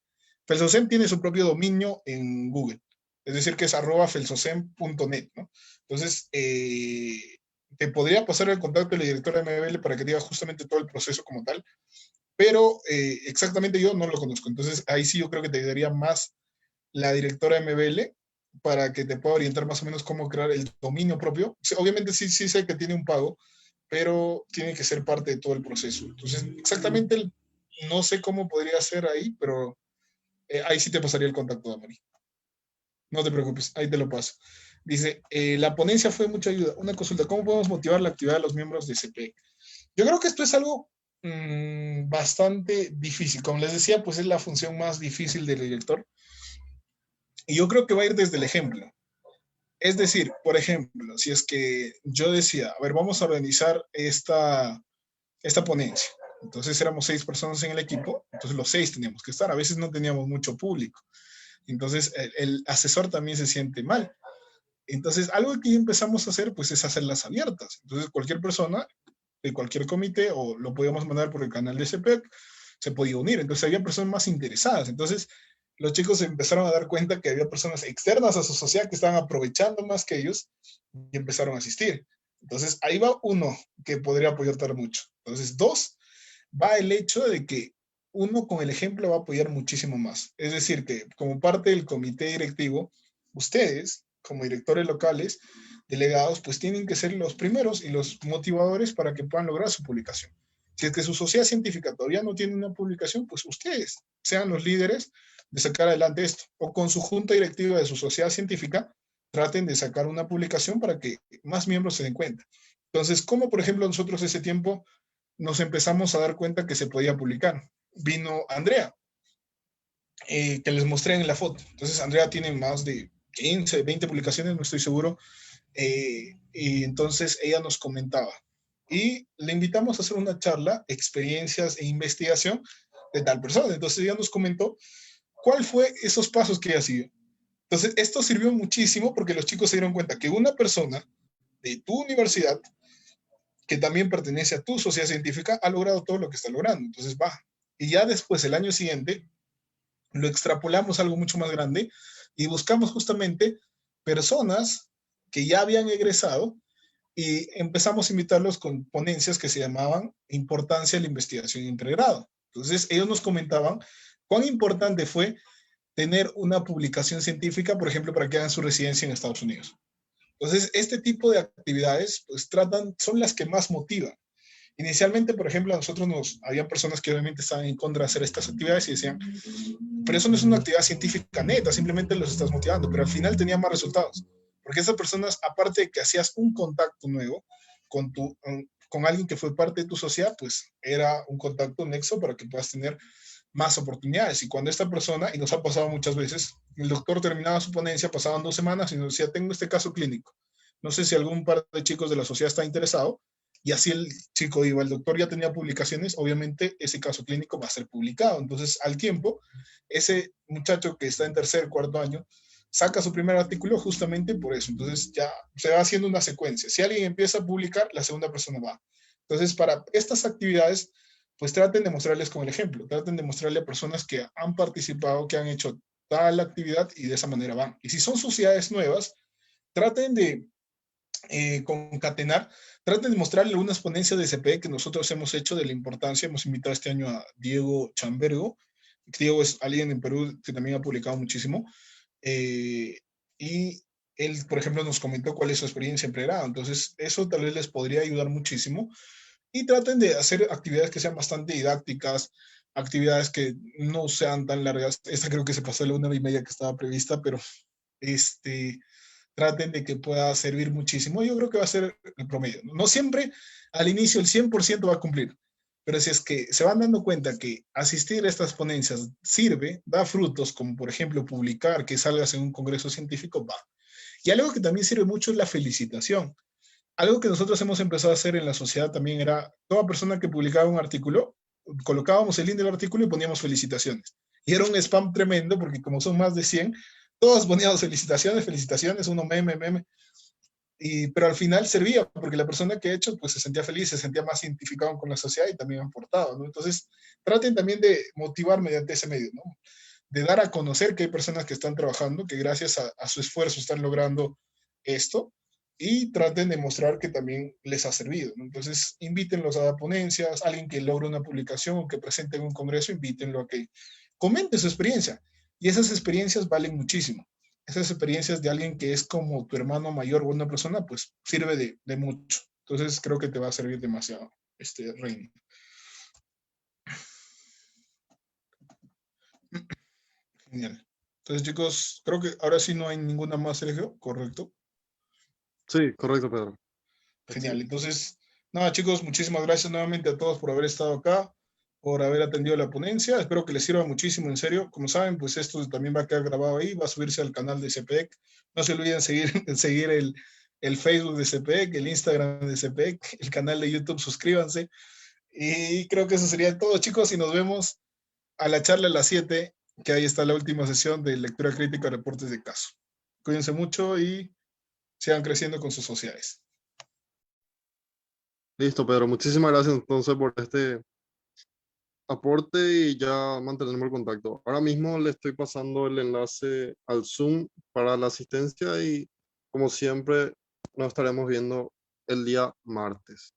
S2: Felsocem tiene su propio dominio en Google, es decir, que es @felsocem.net, ¿no? Entonces, te podría pasar el contacto de la directora de MBL para que diga justamente todo el proceso como tal, pero exactamente yo no lo conozco. Entonces, ahí sí yo creo que te ayudaría más la directora de MBL para que te pueda orientar más o menos cómo crear el dominio propio. Obviamente sí sé que tiene un pago, pero tiene que ser parte de todo el proceso. Entonces, exactamente no sé cómo podría ser ahí, pero ahí sí te pasaría el contacto, Damari. No te preocupes, ahí te lo paso. Dice, la ponencia fue mucha ayuda. Una consulta, ¿cómo podemos motivar la actividad de los miembros de CPEC? Yo creo que esto es algo bastante difícil. Como les decía, pues es la función más difícil del director. Y yo creo que va a ir desde el ejemplo. Es decir, por ejemplo, si es que yo decía, a ver, vamos a organizar esta ponencia. Entonces éramos 6 personas en el equipo, entonces los 6 teníamos que estar. A veces no teníamos mucho público. Entonces el asesor también se siente mal. Entonces algo que empezamos a hacer, pues es hacerlas abiertas. Entonces cualquier persona de cualquier comité, o lo podíamos mandar por el canal de CPEC, se podía unir. Entonces había personas más interesadas. Entonces los chicos se empezaron a dar cuenta que había personas externas a su sociedad que estaban aprovechando más que ellos y empezaron a asistir. Entonces, ahí va uno que podría apoyar mucho. Entonces, 2, va el hecho de que uno con el ejemplo va a apoyar muchísimo más. Es decir, que como parte del comité directivo, ustedes, como directores locales, delegados, pues tienen que ser los primeros y los motivadores para que puedan lograr su publicación. Si es que su sociedad científica todavía no tiene una publicación, pues ustedes sean los líderes de sacar adelante esto, o con su junta directiva de su sociedad científica, traten de sacar una publicación para que más miembros se den cuenta. Entonces, como por ejemplo nosotros ese tiempo nos empezamos a dar cuenta que se podía publicar. Vino Andrea, que les mostré en la foto. Entonces, Andrea tiene más de 15, 20 publicaciones, no estoy seguro, y entonces ella nos comentaba. Y le invitamos a hacer una charla, experiencias e investigación de tal persona. Entonces ella nos comentó ¿cuál fue esos pasos que ella siguió? Entonces, esto sirvió muchísimo porque los chicos se dieron cuenta que una persona de tu universidad, que también pertenece a tu sociedad científica, ha logrado todo lo que está logrando. Entonces, va. Y ya después, el año siguiente, lo extrapolamos a algo mucho más grande y buscamos justamente personas que ya habían egresado y empezamos a invitarlos con ponencias que se llamaban Importancia de la Investigación en Pregrado. Entonces, ellos nos comentaban cuán importante fue tener una publicación científica, por ejemplo, para que hagan su residencia en Estados Unidos. Entonces, este tipo de actividades, pues son las que más motivan. Inicialmente, por ejemplo, a nosotros había personas que obviamente estaban en contra de hacer estas actividades y decían, pero eso no es una actividad científica neta, simplemente los estás motivando, pero al final tenía más resultados. Porque esas personas, aparte de que hacías un contacto nuevo con alguien que fue parte de tu sociedad, pues era un contacto nexo para que puedas tener más oportunidades. Y cuando esta persona, y nos ha pasado muchas veces, el doctor terminaba su ponencia, pasaban 2 semanas y nos decía, tengo este caso clínico. No sé si algún par de chicos de la sociedad está interesado. Y así el chico iba, el doctor ya tenía publicaciones, obviamente ese caso clínico va a ser publicado. Entonces, al tiempo, ese muchacho que está en 3er, 4 año, saca su primer artículo justamente por eso. Entonces, ya se va haciendo una secuencia. Si alguien empieza a publicar, la segunda persona va. Entonces, para estas actividades, pues traten de mostrarles con el ejemplo, traten de mostrarle a personas que han participado, que han hecho tal actividad y de esa manera van. Y si son sociedades nuevas, traten de concatenar, traten de mostrarle algunas ponencias de CPE que nosotros hemos hecho de la importancia. Hemos invitado este año a Diego Chambergo. Diego es alguien en Perú que también ha publicado muchísimo. Y él, por ejemplo, nos comentó cuál es su experiencia en pregrado. Entonces, eso tal vez les podría ayudar muchísimo. Y traten de hacer actividades que sean bastante didácticas, actividades que no sean tan largas. Esta creo que se pasó la 1:30 que estaba prevista, pero traten de que pueda servir muchísimo. Yo creo que va a ser el promedio. No siempre al inicio el 100% va a cumplir, pero si es que se van dando cuenta que asistir a estas ponencias sirve, da frutos, como por ejemplo publicar, que salgas en un congreso científico, va. Y algo que también sirve mucho es la felicitación. Algo que nosotros hemos empezado a hacer en la sociedad también era, toda persona que publicaba un artículo, colocábamos el link del artículo y poníamos felicitaciones. Y era un spam tremendo porque como son más de 100, todos poníamos felicitaciones, uno meme. pero al final servía, porque la persona que ha hecho pues se sentía feliz, se sentía más identificado con la sociedad y también aportado, ¿no? Entonces, traten también de motivar mediante ese medio, ¿no? De dar a conocer que hay personas que están trabajando, que gracias a su esfuerzo están logrando esto, y traten de mostrar que también les ha servido, ¿no? Entonces, invítenlos a ponencias, alguien que logre una publicación o que presente en un congreso, invítenlo a que comente su experiencia. Y esas experiencias valen muchísimo. Esas experiencias de alguien que es como tu hermano mayor o una persona, pues sirve de mucho. Entonces, creo que te va a servir demasiado, Reina. Genial. Entonces, chicos, creo que ahora sí no hay ninguna más, Sergio, ¿correcto?
S1: Sí, correcto, Pedro.
S2: Genial. Entonces, nada, chicos, muchísimas gracias nuevamente a todos por haber estado acá, por haber atendido la ponencia. Espero que les sirva muchísimo, en serio. Como saben, pues esto también va a quedar grabado ahí, va a subirse al canal de CPEC. No se olviden seguir el Facebook de CPEC, el Instagram de CPEC, el canal de YouTube, suscríbanse. Y creo que eso sería todo, chicos, y nos vemos a la charla a las 7, que ahí está la última sesión de lectura crítica, reportes de caso. Cuídense mucho y sigan creciendo con sus sociedades.
S1: Listo, Pedro. Muchísimas gracias entonces por este aporte y ya mantenemos el contacto. Ahora mismo le estoy pasando el enlace al Zoom para la asistencia y como siempre nos estaremos viendo el día martes.